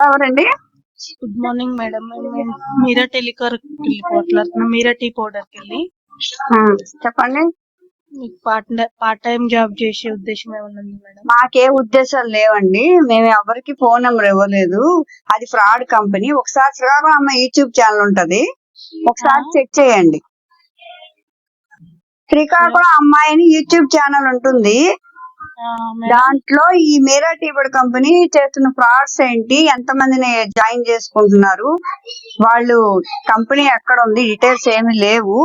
ఎవరండి? Good morning madam. మేము మీరా టెలికార్కి వెళ్ళి మాట్లాడుతున్నాం. మీరా టీ పౌడర్కి వెళ్ళి చెప్పండి. మీకు పార్ట్ టైం జాబ్ చేసే ఉద్దేశం ఏమన్నా ఉంది మేడం? మాకే ఉద్దేశాలు లేవండి. మేము ఎవరికి ఫోన్ నెంబర్ ఇవ్వలేదు. అది ఫ్రాడ్ కంపెనీ. ఒకసారి శ్రీకాకుళం అమ్మాయి యూట్యూబ్ ఛానల్ ఉంటది, ఒకసారి చెక్ చేయండి. శ్రీకాకుళం అమ్మాయిని యూట్యూబ్ ఛానల్ ఉంటుంది. దాంట్లో ఈ మీరా టీబడ్ కంపెనీ చేస్తున్న ఫ్రాడ్స్ ఏంటి, ఎంత మందిని జాయిన్ చేసుకుంటున్నారు, వాళ్ళు కంపెనీ ఎక్కడ ఉంది, డీటెయిల్స్ ఏమి లేవు.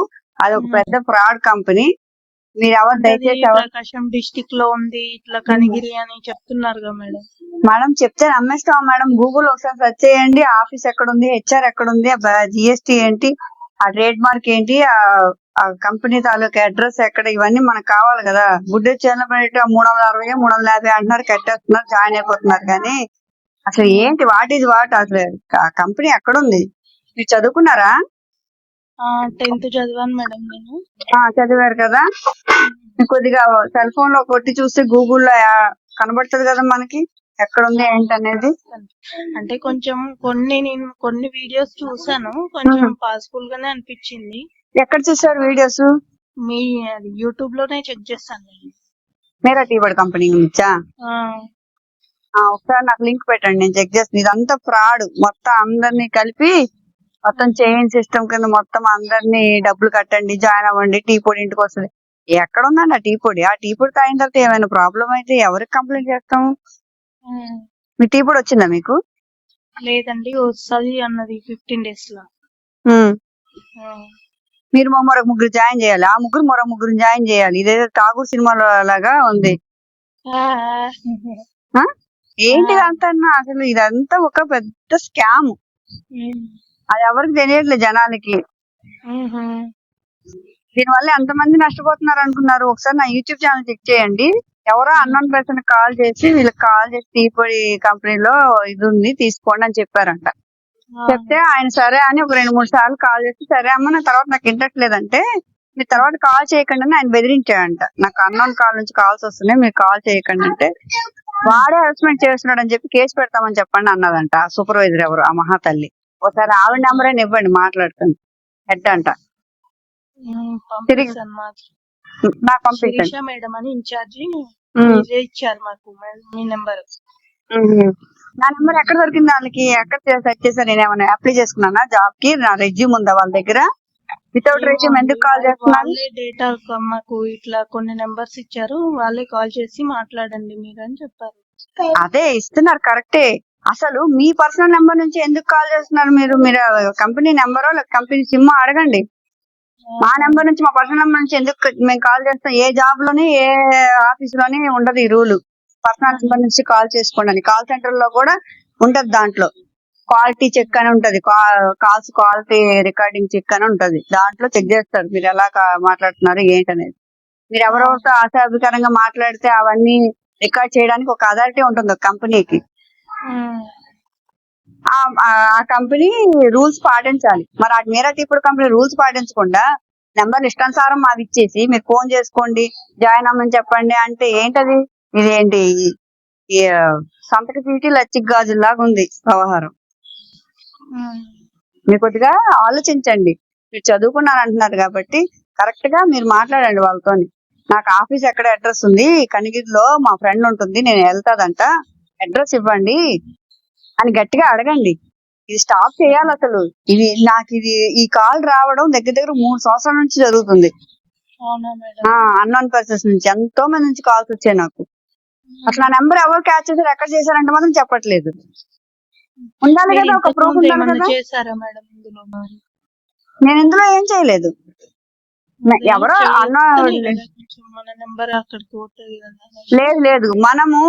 అది ఒక పెద్ద ఫ్రాడ్ కంపెనీ. మీరు ఎవరు దయచేసి ప్రకాశం డిస్టిక్ లో ఉంది, ఇట్లా కనిగిరి అని చెప్తున్నారు కదా మేడం. మేడం చెప్తే నమ్మేస్తాం మేడం. గూగుల్ ఒకసారి సెర్చ్ చేయండి, ఆఫీస్ ఎక్కడ ఉంది, హెచ్ఆర్ ఎక్కడ ఉంది, జిఎస్టీ ఏంటి, ఆ ట్రేడ్ మార్క్ ఏంటి, ఆ కంపెనీ తాలూకా అడ్రస్ ఎక్కడ, ఇవన్నీ మనకు కావాలి కదా. గుడ్డ చేయాలి 360 350 అంటున్నారు, కట్టేస్తున్నారు, జాయిన్ అయిపోతున్నారు. కానీ అసలు ఏంటి, వాట్ ఈజ్ వాట్, అసలు ఆ కంపెనీ ఎక్కడ ఉంది? మీరు చదువుకున్నారా? 10th చదివాను మేడం నేను. చదివారు కదా. కొద్దిగా సెల్ ఫోన్ లో కొట్టి చూస్తే గూగుల్లో కనబడుతుంది కదా మనకి ఎక్కడ ఉంది ఏంటనేది. అంటే కొంచెం నేను కొన్ని వీడియోస్ చూసాను, కొంచెం పాసిబుల్ గానే అనిపించింది. ఎక్కడ చూసారు వీడియోస్? మీ యూట్యూబ్ లోనే చెక్ చేస్తాను. మీరా టీబడ్ కంపెనీ నుంచా? ఒకసారి నాకు లింక్ పెట్టండి, నేను చెక్ చేస్తాను. ఇదంతా ఫ్రాడ్. మొత్తం అందరినీ కలిపి మొత్తం చైన్ సిస్టమ్ కింద మొత్తం అందరినీ డబ్బులు కట్టండి, జాయిన్ అవ్వండి, టీ పొడి ఇంటికి వస్తుంది. ఎక్కడ ఉందండి ఆ టీ పొడి? ఆ టీ పొడి తాగిన తర్వాత ఏమైనా ప్రాబ్లం అయితే ఎవరికి కంప్లైంట్ చేస్తాము? మీ టీ పొడి వచ్చిందా మీకు? లేదండి, వస్తుంది అన్నది 15 days లో. మీరు మరొక ముగ్గురు జాయిన్ చేయాలి, ఆ ముగ్గురు మరొక ముగ్గురు జాయిన్ చేయాలి. ఇదేదో ఠాగూర్ సినిమాలో లాగా ఉంది. ఏంటి అంతా? అసలు ఇదంతా ఒక పెద్ద స్కామ్. అది ఎవరికి తెలియట్లేదు జనాలకి. దీనివల్ల ఎంతమంది నష్టపోతున్నారు అనుకున్నారు? ఒకసారి నా యూట్యూబ్ ఛానల్ చెక్ చేయండి. ఎవరో అన్నోన్ పర్సన్ కాల్ చేసి, వీళ్ళకి కాల్ చేసి టీ పొడి కంపెనీలో ఇది ఉంది తీసుకోండి అని చెప్పారంట. చెప్తే ఆయన సరే అని ఒక 2-3 సార్లు కాల్ చేసి, సరే అమ్మ నా తర్వాత నాకు ఇంట్రెస్ట్ లేదంటే మీరు తర్వాత కాల్ చేయకండి అని ఆయన బెదిరించాడంట. నాకు అన్నోన్ కాల్ నుంచి కాల్స్ వస్తున్నాయి, మీరు కాల్ చేయకండి అంటే వాడే హెరాస్మెంట్ చేస్తున్నాడు అని చెప్పి కేసు పెడతామని చెప్పండి అన్నదంట సూపర్వైజర్ ఎవరు, ఆ మహాతల్లి. ఒకసారి ఆవిడ నెంబర్ అయినా ఇవ్వండి, మాట్లాడుతుంది. హెడ్ అంట. నాకు పంపించండి మేడం అని ఇన్ఛార్జి ఇచ్చారు మాకు మీ నెంబర్. నా నెంబర్ ఎక్కడ దొరికింది వాళ్ళకి? ఎక్కడ సెర్చ్ చేశారు? నేను ఏమైనా అప్లై చేసుకున్నానా జాబ్ కి? నా రెజ్యూమ్ ఉందా వాళ్ళ దగ్గర? వితౌట్ రెజ్యూమ్ ఎందుకు కాల్ చేస్తున్నారు? డేటా మాకు ఇట్లా కొన్ని నెంబర్స్ ఇచ్చారు, వాళ్ళే కాల్ చేసి మాట్లాడండి మీరు అని చెప్పారు. అదే ఇస్తున్నారు, కరెక్టే. అసలు మీ పర్సనల్ నెంబర్ నుంచి ఎందుకు కాల్ చేస్తున్నారు మీరు? కంపెనీ నెంబరో లేదా కంపెనీ సిమ్ అడగండి. మా నెంబర్ నుంచి, మా పర్సనల్ నెంబర్ నుంచి ఎందుకు మేము కాల్ చేస్తాం? ఏ జాబ్ లోని ఏ ఆఫీస్ లోని ఉండదు ఈ రూల్. పర్సనల్ నెంబర్ నుంచి కాల్ చేసుకోండి. కాల్ సెంటర్ లో కూడా ఉంటది, దాంట్లో క్వాలిటీ చెక్ అని ఉంటది, కాల్స్ క్వాలిటీ రికార్డింగ్ చెక్ అని ఉంటది. దాంట్లో చెక్ చేస్తారు మీరు ఎలా మాట్లాడుతున్నారు ఏంటనేది. మీరు ఎవరెవరితో ఆశాభికరంగా మాట్లాడితే అవన్నీ రికార్డ్ చేయడానికి ఒక అథారిటీ ఉంటుంది ఒక కంపెనీకి. ఆ కంపెనీ రూల్స్ పాటించాలి. మరి ఆ మీరా టీపడ్ కంపెనీ రూల్స్ పాటించకుండా నెంబర్ ఇష్టానుసారం మాకు ఇచ్చేసి మీరు ఫోన్ చేసుకోండి, జాయిన్ అవ్వమని చెప్పండి అంటే ఏంటది? ఇదేంటి సంతక చీటీ లచ్చిక్ గాజుల్లాగా ఉంది వ్యవహారం. మీరు కొద్దిగా ఆలోచించండి. మీరు చదువుకున్నాను అంటున్నారు కాబట్టి కరెక్ట్ గా మీరు మాట్లాడండి వాళ్ళతో. నాకు ఆఫీస్ ఎక్కడ అడ్రస్ ఉంది, కనిగిరిలో మా ఫ్రెండ్ ఉంటుంది, నేను వెళ్తాదంట, అడ్రస్ ఇవ్వండి అని గట్టిగా అడగండి. ఇది స్టాప్ చేయాలి అసలు. ఈ కాల్ రావడం దగ్గర 3 సంవత్సరాల నుంచి జరుగుతుంది. అన్నోన్ పర్సన్స్ నుంచి ఎంతో మంది నుంచి కాల్స్ వచ్చాయి నాకు. అసలు ఆ నెంబర్ ఎవరు క్యాచ్ చేశారు, ఎక్కడ చేశారంటే మాత్రం చెప్పట్లేదు. ఉండాలి కదా, ఒక ప్రూఫ్ ఉండాలి కదా. నేను ఇందులో ఏం చేయలేదు. ఎవరో లేదు, మనము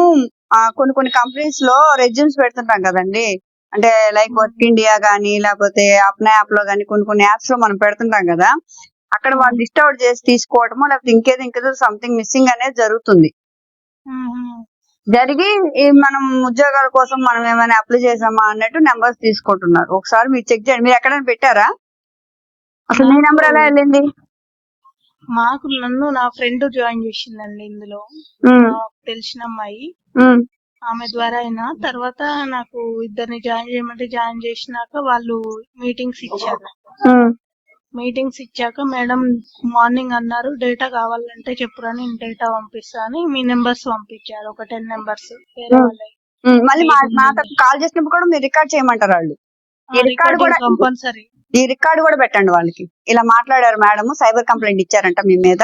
కొన్ని కంపెనీస్ లో రెజ్యూమ్స్ పెడుతుంటాం కదండి. అంటే లైక్ వర్క్ ఇండియా గానీ, లేకపోతే అప్నా యాప్ లో గానీ, కొన్ని యాప్స్ లో మనం పెడుతుంటాం కదా. అక్కడ వాళ్ళు లిస్ట్ అవుట్ చేసి తీసుకోవటమో, లేకపోతే ఇంకేదో సంథింగ్ మిస్సింగ్ అనేది జరుగుతుంది. జరిగి మనం ఉద్యోగాల కోసం మనం ఏమైనా అప్లై చేసామా అన్నట్టు నెంబర్స్ తీసుకుంటున్నారు. ఒకసారి మీరు చెక్ చేయండి. మీరు ఎక్కడైనా పెట్టారా? అసలు మీ నెంబర్ ఎలా వెళ్ళింది? నన్ను నా ఫ్రెండ్ జాయిన్ చేసిందండి ఇందులో, తెలిసిన అమ్మాయి. ఆమె ద్వారా అయినా తర్వాత నాకు ఇద్దరిని జాయిన్ చేయమంటే జాయిన్ చేసినాక వాళ్ళు మీటింగ్స్ ఇచ్చారు. మీటింగ్స్ ఇచ్చాక మేడం మార్నింగ్ అన్నారు డేటా కావాలంటే చెప్పురా నేను డేటా పంపిస్తా అని మీ నెంబర్స్ పంపించారు, ఒక 10 నెంబర్స్ వేరే వాళ్ళవి. మళ్ళీ నాతో కాల్ చేసినప్పుడు కూడా మీరు రికార్డ్ చేయమంటారు వాళ్ళు. ఈ రికార్డు కూడా కంపల్సరీ ఈ రికార్డు కూడా పెట్టండి వాళ్ళకి. ఇలా మాట్లాడారు మేడం, సైబర్ కంప్లైంట్ ఇచ్చారంట మీ మీద.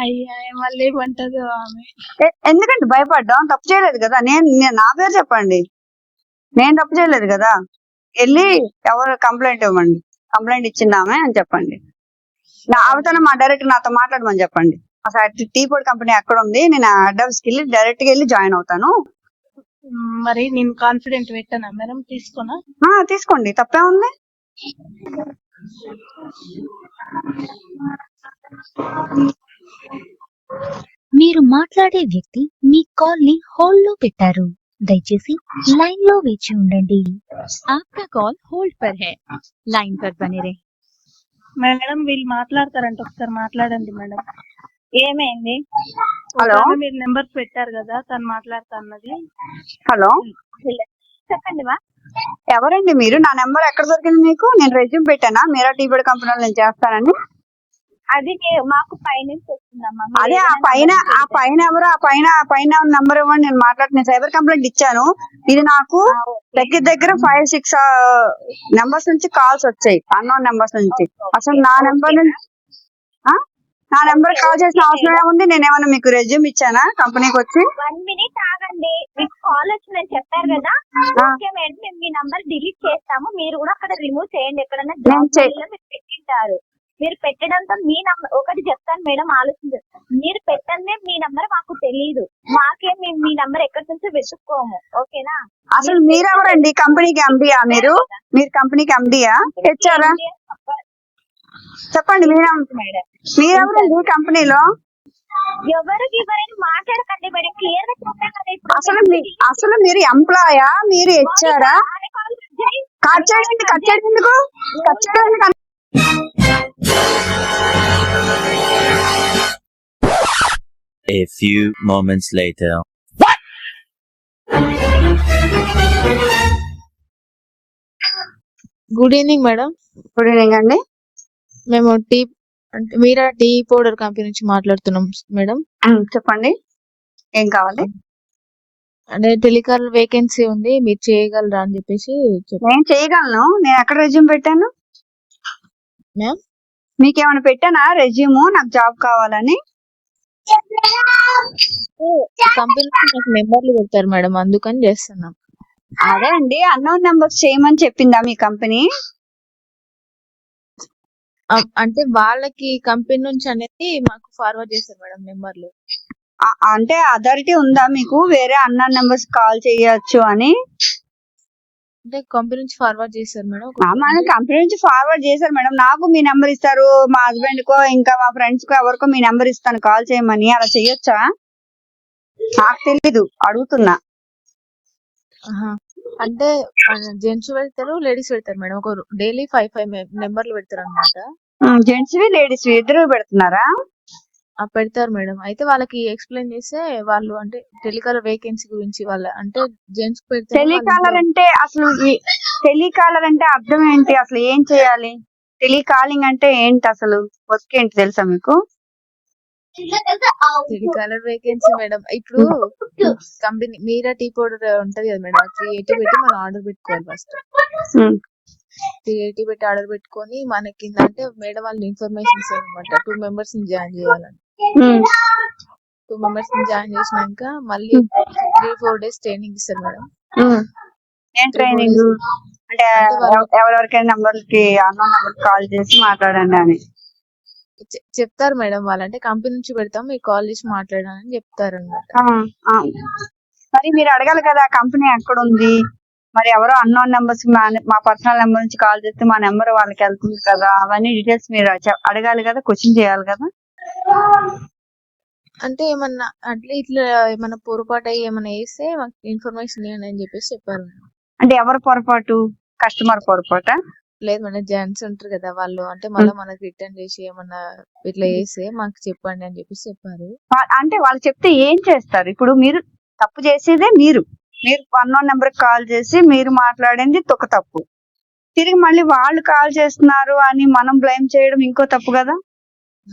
అయ్యా మళ్ళీ ఏమంటది ఆమె. ఎందుకంటే భయపడ్డాం, తప్పు చేయలేదు కదా. నేను నా పేరు చెప్పండి, నేను తప్పు చేయలేదు కదా. వెళ్ళి ఎవరు కంప్లైంట్ ఇవ్వండి, కంప్లైంట్ ఇచ్చిందామే అని చెప్పండి. ఆమెతోనే మా డైరెక్ట్ నాతో మాట్లాడమని చెప్పండి. అసలు టీ పొడి కంపెనీ ఎక్కడ ఉంది, నేను హెడ్ ఆఫీస్ కి వెళ్ళి డైరెక్ట్ గా వెళ్ళి జాయిన్ అవుతాను. మరి నేను కాన్ఫిడెంట్ పెట్టానా మేడం, తీసుకున్నా? తీసుకోండి, తప్పే ఉంది. మీరు మాట్లాడే వ్యక్తి మీ కాల్ ని హోల్డ్ లో పెట్టారు, దయచేసి లైన్ లో వేచి ఉండండి. आपका कॉल होल्ड पर है, लाइन पर बने रहे. మేడం వీళ్ళు మాట్లాడతారంట, ఒకసారి మాట్లాడండి మేడం. ఏమైంది? హలో, మీరు నెంబర్స్ పెట్టారు కదా, తను మాట్లాడుతా అన్నది. హలో చెప్పండి మా. ఎవరండి మీరు? నా నెంబర్ ఎక్కడ దొరికింది మీకు? నేను రెజ్యూమ్ పెట్టానా మీరా టీ పొడి కంపెనీలో నేను చేస్తానని? అది మాకు పైనుంచి వస్తుందమ్మా. అదే ఆ పైన ఎవరు? ఆ పైన నంబర్ ఇవ్వండి, నేను మాట్లాడుతున్నాను. సైబర్ కంప్లైంట్ ఇచ్చాను. ఇది నాకు దగ్గర 5-6 నెంబర్స్ నుంచి కాల్స్ వచ్చాయి, అన్నోన్ నెంబర్స్ నుంచి. అసలు నా నెంబర్ నుంచి నా నెంబర్ కాల్ చేసిన అవసరం ఏముంది? నేనేమన్నా మీకు రెజ్యూమ్ ఇచ్చానా కంపెనీకి వచ్చి? 1 మినిట్ ఆగండి, మీకు కాల్ వచ్చిందని చెప్పారు కదా. ఓకే మేడం, మేము మీ నంబర్ డిలీట్ చేస్తాము, మీరు కూడా అక్కడ రిమూవ్ చేయండి. ఎక్కడన్నా మీరు పెట్టింటారు. మీరు పెట్టడంతో మీ నంబర్ ఒకటి చెప్తాను మేడం, ఆలోచించండి. మీరు పెట్టందే మీ నంబర్ మాకు తెలియదు, మాకే మేము మీ నంబర్ ఎక్కడి నుంచో వెతుక్కోము. ఓకేనా? అసలు మీరెవరండి? కంపెనీకి ఎండియా? మీరు కంపెనీకి ఎండియా? తెచ్చారా? చెప్పండి, మీరెవరండి కంపెనీలో? ఎవరికి మాట్లాడకండి మేడం, క్లియర్ గా చెప్పాను కదా ఇప్పుడు. అసలు మీరు ఎంప్లాయా, మీరు ఇచ్చారా? కట్ చేయండి ఎందుకు? A few moments later. Good evening madam. Good evening అండి. మేము మీరా టీ పౌడర్ కంపెనీ నుంచి మాట్లాడుతున్నాం మేడం. చెప్పండి, ఏం కావాలి? అంటే టెలికాల్ వేకెన్సీ ఉంది, మీరు చేయగలరా అని చెప్పేసి. నేను చేయగలను. నేను ఎక్కడ రెజ్యూమ్ పెట్టాను? మ్యామ్ మీకేమైనా పెట్టానా రెజ్యూమ్ నాకు జాబ్ కావాలని? కంపెనీ నాకు నెంబర్లు పెడతారు మేడం, అందుకని చేస్తున్నాం. అదే అండి, అన్నోన్ నెంబర్స్ చేయమని చెప్పిందా మీ కంపెనీ? అంటే వాళ్ళకి కంపెనీ నుంచి అనేది మాకు ఫార్వర్డ్ చేస్తారు మేడం నెంబర్లు. అంటే అథారిటీ ఉందా మీకు వేరే అన్నోన్ నెంబర్స్ కాల్ చేయొచ్చు అని? అంటే కంపెనీ నుంచి ఫార్వర్డ్ చేస్తారు మేడం. మన కంపెనీ నుంచి ఫార్వర్డ్ చేశారు మేడం. నాకు మీ నెంబర్ ఇస్తారు, మా హస్బెండ్ కో ఇంకా మా ఫ్రెండ్స్ కో ఎవరికో మీ నెంబర్ ఇస్తాను కాల్ చేయమని. అలా చెయ్యొచ్చా? నాకు తెలీదు, అడుగుతున్నా. అంటే జెంట్స్ పెడతారు, లేడీస్ పెడతారు మేడం. ఒక డైలీ 5 నెంబర్లు పెడతారు అనమాట. జెంట్స్ లేడీస్ ఇద్దరు పెడుతున్నారా? పెడతారు మేడం. అయితే వాళ్ళకి ఎక్స్ప్లెయిన్ చేస్తే వాళ్ళు అంటే టెలికాలర్ వేకెన్సీ గురించి వాళ్ళ అంటే జెంట్స్ పెడతారు. టెలికాలర్ అంటే అర్థం ఏంటి? అసలు ఏం చేయాలి? టెలికాలింగ్ అంటే ఏంటి? అసలు వర్క్ ఏంటి తెలుసా మీకు? టెలికాలర్ వేకెన్సీ మేడం, ఇప్పుడు కంపెనీ మీరా టీ పౌడర్ ఉంటది కదా మేడం, 380 పెట్టి మనం ఆర్డర్ పెట్టుకోవాలి. ఫస్ట్ 380 పెట్టి ఆర్డర్ పెట్టుకొని మనకి అంటే మేడం వాళ్ళు ఇన్ఫర్మేషన్ ఇస్తారు అనమాట. 2 మెంబర్స్ ని జాయిన్ చేయాలని. 2 మెంబర్స్ ని జాయిన్ చేసినాక మళ్ళీ 3-4 డేస్ ట్రైనింగ్ ఇస్తారు మేడం. ట్రైనింగ్ అంటే ఎవరెవరికైనా నంబర్కి అన్నోన్ నంబర్ కాల్ చేసి మాట్లాడండి అని చెప్తారు మేడం. వాళ్ళంటే కంపెనీ నుంచి పెడతాం, మీకు కాల్ చేసి మాట్లాడాలని చెప్తారు అన్నమాట. మరి మీరు అడగాలి కదా కంపెనీ ఎక్కడ ఉంది, మరి ఎవరో అన్నోన్ నెంబర్స్ మా పర్సనల్ నెంబర్ నుంచి కాల్ చేస్తే మా నెంబర్ వాళ్ళకి వెళ్తుంది కదా, అవన్నీ డీటెయిల్స్ మీరు అడగాలి కదా, క్వశ్చన్ చేయాలి కదా. అంటే ఏమన్నా అట్లా ఇట్లా ఏమన్నా పొరపాటు అయ్యి ఏమన్నా వేస్తే మాకు ఇన్ఫర్మేషన్ ఇవ్వండి అని చెప్పేసి చెప్పారు. అంటే ఎవరు పొరపాటు? కస్టమర్ పొరపాట? లేదు మేడం, జెంట్స్ ఉంటారు కదా వాళ్ళు అంటే మళ్ళీ మనకి రిటర్న్ చేసి ఏమన్నా ఇట్లా వేస్తే మాకు చెప్పండి అని చెప్పేసి చెప్పారు. అంటే వాళ్ళు చెప్తే ఏం చేస్తారు? ఇప్పుడు మీరు తప్పు చేసేదే మీరు అన్నోన్ నెంబర్ కాల్ చేసి మీరు మాట్లాడింది ఒక తప్పు. తిరిగి మళ్ళీ వాళ్ళు కాల్ చేస్తున్నారు అని మనం బ్లేమ్ చేయడం ఇంకో తప్పు కదా.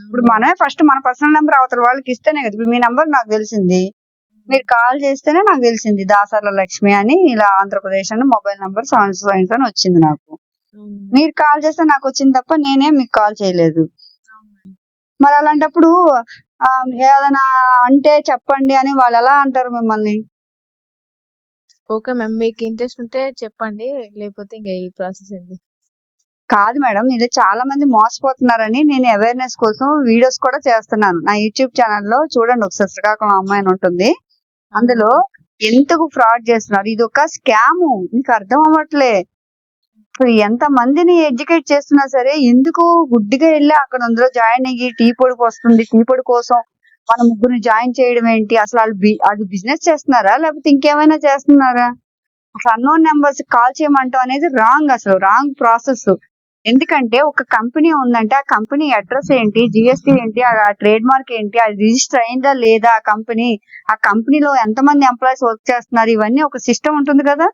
ఇప్పుడు మనమే ఫస్ట్ మన పర్సనల్ నెంబర్ అవతల వాళ్ళకి ఇస్తేనే కదా. ఇప్పుడు మీ నెంబర్ నాకు తెలిసింది, మీరు కాల్ చేస్తేనే నాకు తెలిసింది దాసర్ల లక్ష్మి అని ఇలా ఆంధ్రప్రదేశ్ అని మొబైల్ నెంబర్ సైన్స్ అని వచ్చింది నాకు. మీరు కాల్ చేస్తే నాకు వచ్చింది తప్ప నేనే మీకు కాల్ చేయలేదు. మరి అలాంటప్పుడు ఏదైనా అంటే చెప్పండి అని వాళ్ళు ఎలా అంటారు మిమ్మల్ని? ఓకే మ్యామ్, మీకు ఇంట్రెస్ట్ ఉంటే చెప్పండి, లేకపోతే ఇంకా ఈ ప్రాసెస్ ఏంది? కాదు మేడం, ఇది చాలా మంది మోసపోతున్నారని నేను అవేర్నెస్ కోసం వీడియోస్ కూడా చేస్తున్నాను. నా యూట్యూబ్ ఛానల్లో చూడండి ఒకసారి, శ్రీకాకుళం అమ్మాయి అని ఉంటుంది, అందులో ఎందుకు ఫ్రాడ్ చేస్తున్నారు. ఇది ఒక స్కామ్, మీకు అర్థం అవ్వట్లే. ఎంత మందిని ఎడ్యుకేట్ చేస్తున్నా సరే ఎందుకు గుడ్డిగా వెళ్ళి అక్కడ అందులో జాయిన్ అయ్యి టీ పొడికి వస్తుంది, టీ పొడి కోసం మన ముగ్గురిని జాయిన్ చేయడం ఏంటి? అసలు వాళ్ళు అది బిజినెస్ చేస్తున్నారా లేకపోతే ఇంకేమైనా చేస్తున్నారా? అసలు అన్నోన్ నెంబర్స్ కాల్ చేయమంటాం అనేది రాంగ్, అసలు రాంగ్ ప్రాసెస్. ఎందుకంటే ఒక కంపెనీ ఉందంటే ఆ కంపెనీ అడ్రస్ ఏంటి, జిఎస్టీ ఏంటి, ఆ ట్రేడ్ మార్క్ ఏంటి, అది రిజిస్టర్ అయిందా లేదా ఆ కంపెనీలో ఎంతమంది ఎంప్లాయీస్ వర్క్ చేస్తున్నారు, ఇవన్నీ ఒక సిస్టమ్ ఉంటుంది కదా.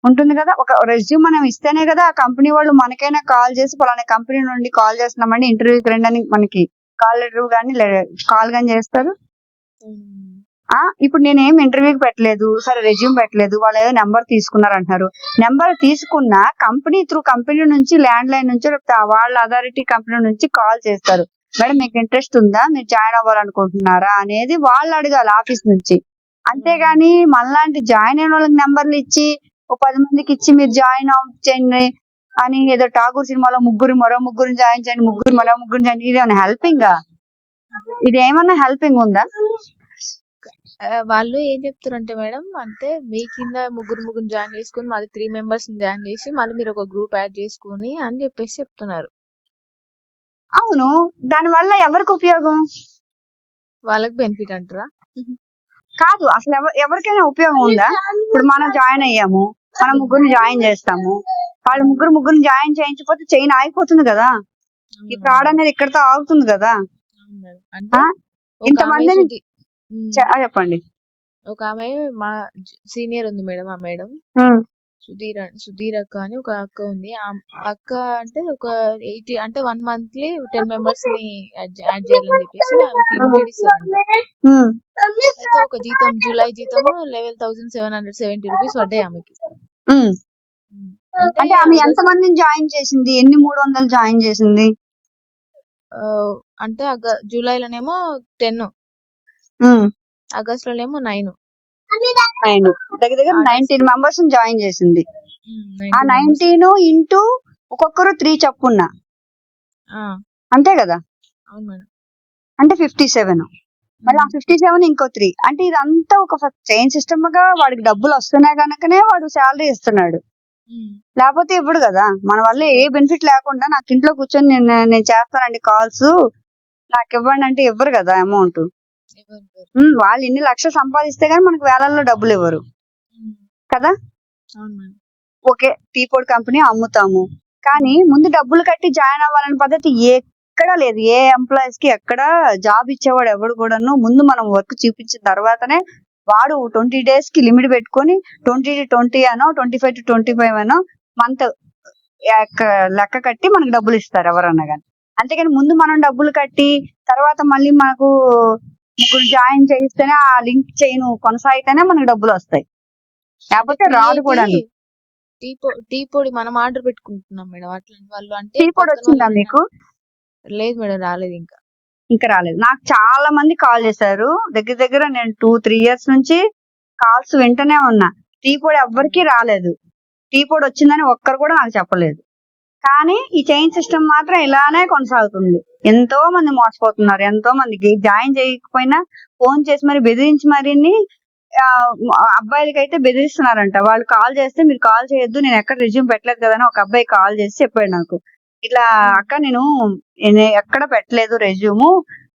ఉంటుంది కదా. ఒక రెజ్యూమ్ మనం ఇస్తేనే కదా ఆ కంపెనీ వాళ్ళు మనకైనా కాల్ చేసి పలానా కంపెనీ నుండి కాల్ చేస్తున్నామండి ఇంటర్వ్యూకి రండి అని మనకి కాల్ లెటర్ కానీ కాల్ కానీ చేస్తారు. ఇప్పుడు నేనేం ఇంటర్వ్యూకి పెట్టలేదు, సరే రెజ్యూమ్ పెట్టలేదు, వాళ్ళు ఏదో నెంబర్ తీసుకున్నారు అంటున్నారు. నెంబర్ తీసుకున్న కంపెనీ నుంచి ల్యాండ్ లైన్ నుంచి వాళ్ళ అథారిటీ కంపెనీ నుంచి కాల్ చేస్తారు. మేడం మీకు ఇంట్రెస్ట్ ఉందా, మీరు జాయిన్ అవ్వాలనుకుంటున్నారా అనేది వాళ్ళు అడగాలి ఆఫీస్ నుంచి. అంతేగాని మనలాంటి జాయిన్ అయిన వాళ్ళకి నెంబర్లు ఇచ్చి 10 మందికి ఇచ్చి మీరు జాయిన్ చేయండి అని ఏదో ఠాగూర్ సినిమాలో మరో ముగ్గురు జాయిన్ చేయండి, మరో ముగ్గురు జాయిన్, ఇదేమన్నా హెల్పింగ్? ఇదేమన్నా హెల్పింగ్ ఉందా? వాళ్ళు ఏం చెప్తారంటే మేడం, అంటే మీ కింద ముగ్గురు జాయిన్ చేసుకుని మళ్ళీ 3 మెంబర్స్ జాయిన్ చేసి మళ్ళీ మీరు ఒక గ్రూప్ యాడ్ చేసుకుని అని చెప్పేసి చెప్తున్నారు. అవును, దాని వల్ల ఎవరికి ఉపయోగం? వాళ్ళకి బెనిఫిట్ అంటారా? కాదు, అసలు ఎవరికైనా ఉపయోగం ఉందా? ఇప్పుడు మనం జాయిన్ అయ్యాము, మనం ముగ్గురిని జాయిన్ చేస్తాము, వాళ్ళు ముగ్గురిని జాయిన్ చేయించకపోతే చైన్ ఆగిపోతుంది కదా. ఈ ఫ్రాడ్ అనేది ఇక్కడతో ఆగుతుంది కదా. ఇంతమందిని చెప్పండి. ఒక ఆమె మా సీనియర్ ఉంది మేడం, ఆ మేడం సుధీర్ అక్క అని ఒక అక్క ఉంది. ఆ అక్క అంటే ఒక 80 అంటే 1 మంత్లీ 10 మెంబర్స్ ని యాడ్ చేయాలని చెప్పేసి లిమిటెడ్ ఇస్తారంట. అయితే ఒక జీతం జూలై జీతం 11,770 రూపీస్ పడ్డాయి ఆమెకి. అంటే ఆమె ఎంత మందిని జాయిన్ చేసింది, ఎన్ని 300 జాయిన్ చేసింది? అంటే జూలైలోనేమో 10, ఆగస్ట్ లోనేమో 9 దగ్గర 19 మెంబర్స్ జాయిన్ చేసింది. ఆ 19 ఇంటూ ఒక్కొక్కరు 3 చప్పున అంతే కదా. అవును మేడం. అంటే 57, మళ్ళీ ఆ 57 ఇంకో 3, అంటే ఇదంతా ఒక చైన్ సిస్టమ్ గా వాడికి డబ్బులు వస్తున్నాయి కనుకనే వాడు శాలరీ ఇస్తున్నాడు, లేకపోతే ఇవ్వడు కదా. మన వల్ల ఏ బెనిఫిట్ లేకుండా నాకు ఇంట్లో కూర్చొని నేను చేస్తానండి కాల్స్ నాకు ఇవ్వండి అంటే ఇవ్వరు కదా అమౌంట్. వాళ్ళు ఇన్ని లక్షలు సంపాదిస్తే గానీ మనకు వేలల్లో డబ్బులు ఇవ్వరు కదా. ఓకే, టీ పొడి కంపెనీ అమ్ముతాము, కానీ ముందు డబ్బులు కట్టి జాయిన్ అవ్వాలనే పద్ధతి ఎక్కడా లేదు. ఏ ఎంప్లాయీస్ కి ఎక్కడ జాబ్ ఇచ్చేవాడు ఎవడు కూడాను ముందు మనం వర్క్ చూపించిన తర్వాతనే వాడు 20 days కి లిమిట్ పెట్టుకొని 20 to 20 అనో 25 to 25 అనో మంత్ లెక్క కట్టి మనకు డబ్బులు ఇస్తారు ఎవరన్నా కానీ. అంతేగాని ముందు మనం డబ్బులు కట్టి తర్వాత మళ్ళీ మనకు ముగ్గురు జాయిన్ చేయిస్తేనే ఆ లింక్ చైన్ కొనసాగితేనే మనకు డబ్బులు వస్తాయి, లేకపోతే రాదు కూడా. టీ పొడి మనం ఆర్డర్ పెట్టుకుంటున్నాం మేడం, అట్లా వాళ్ళు అంటే టీ పొడి వచ్చిందా మీకు? లేదు మేడం, రాలేదు ఇంకా రాలేదు. నాకు చాలా మంది కాల్ చేశారు, దగ్గర నేను 2-3 years నుంచి కాల్స్ వింటూనే ఉన్నా. టీ పొడి ఎవ్వరికి రాలేదు, టీ పొడి వచ్చిందని ఒక్కరు కూడా నాకు చెప్పలేదు. కానీ ఈ చైన్ సిస్టమ్ మాత్రం ఇలానే కొనసాగుతుంది. ఎంతో మంది మోసపోతున్నారు, ఎంతో మందికి జాయిన్ చేయకపోయినా ఫోన్ చేసి మరి బెదిరించి మరిన్ని అబ్బాయిలకి అయితే బెదిరిస్తున్నారంట. వాళ్ళు కాల్ చేస్తే మీరు కాల్ చేయొద్దు, నేను ఎక్కడ రెజ్యూమ్ పెట్టలేదు కదా అని ఒక అబ్బాయి కాల్ చేసి చెప్పాడు నాకు, ఇట్లా అక్క నేను ఎక్కడ పెట్టలేదు రెజ్యూము,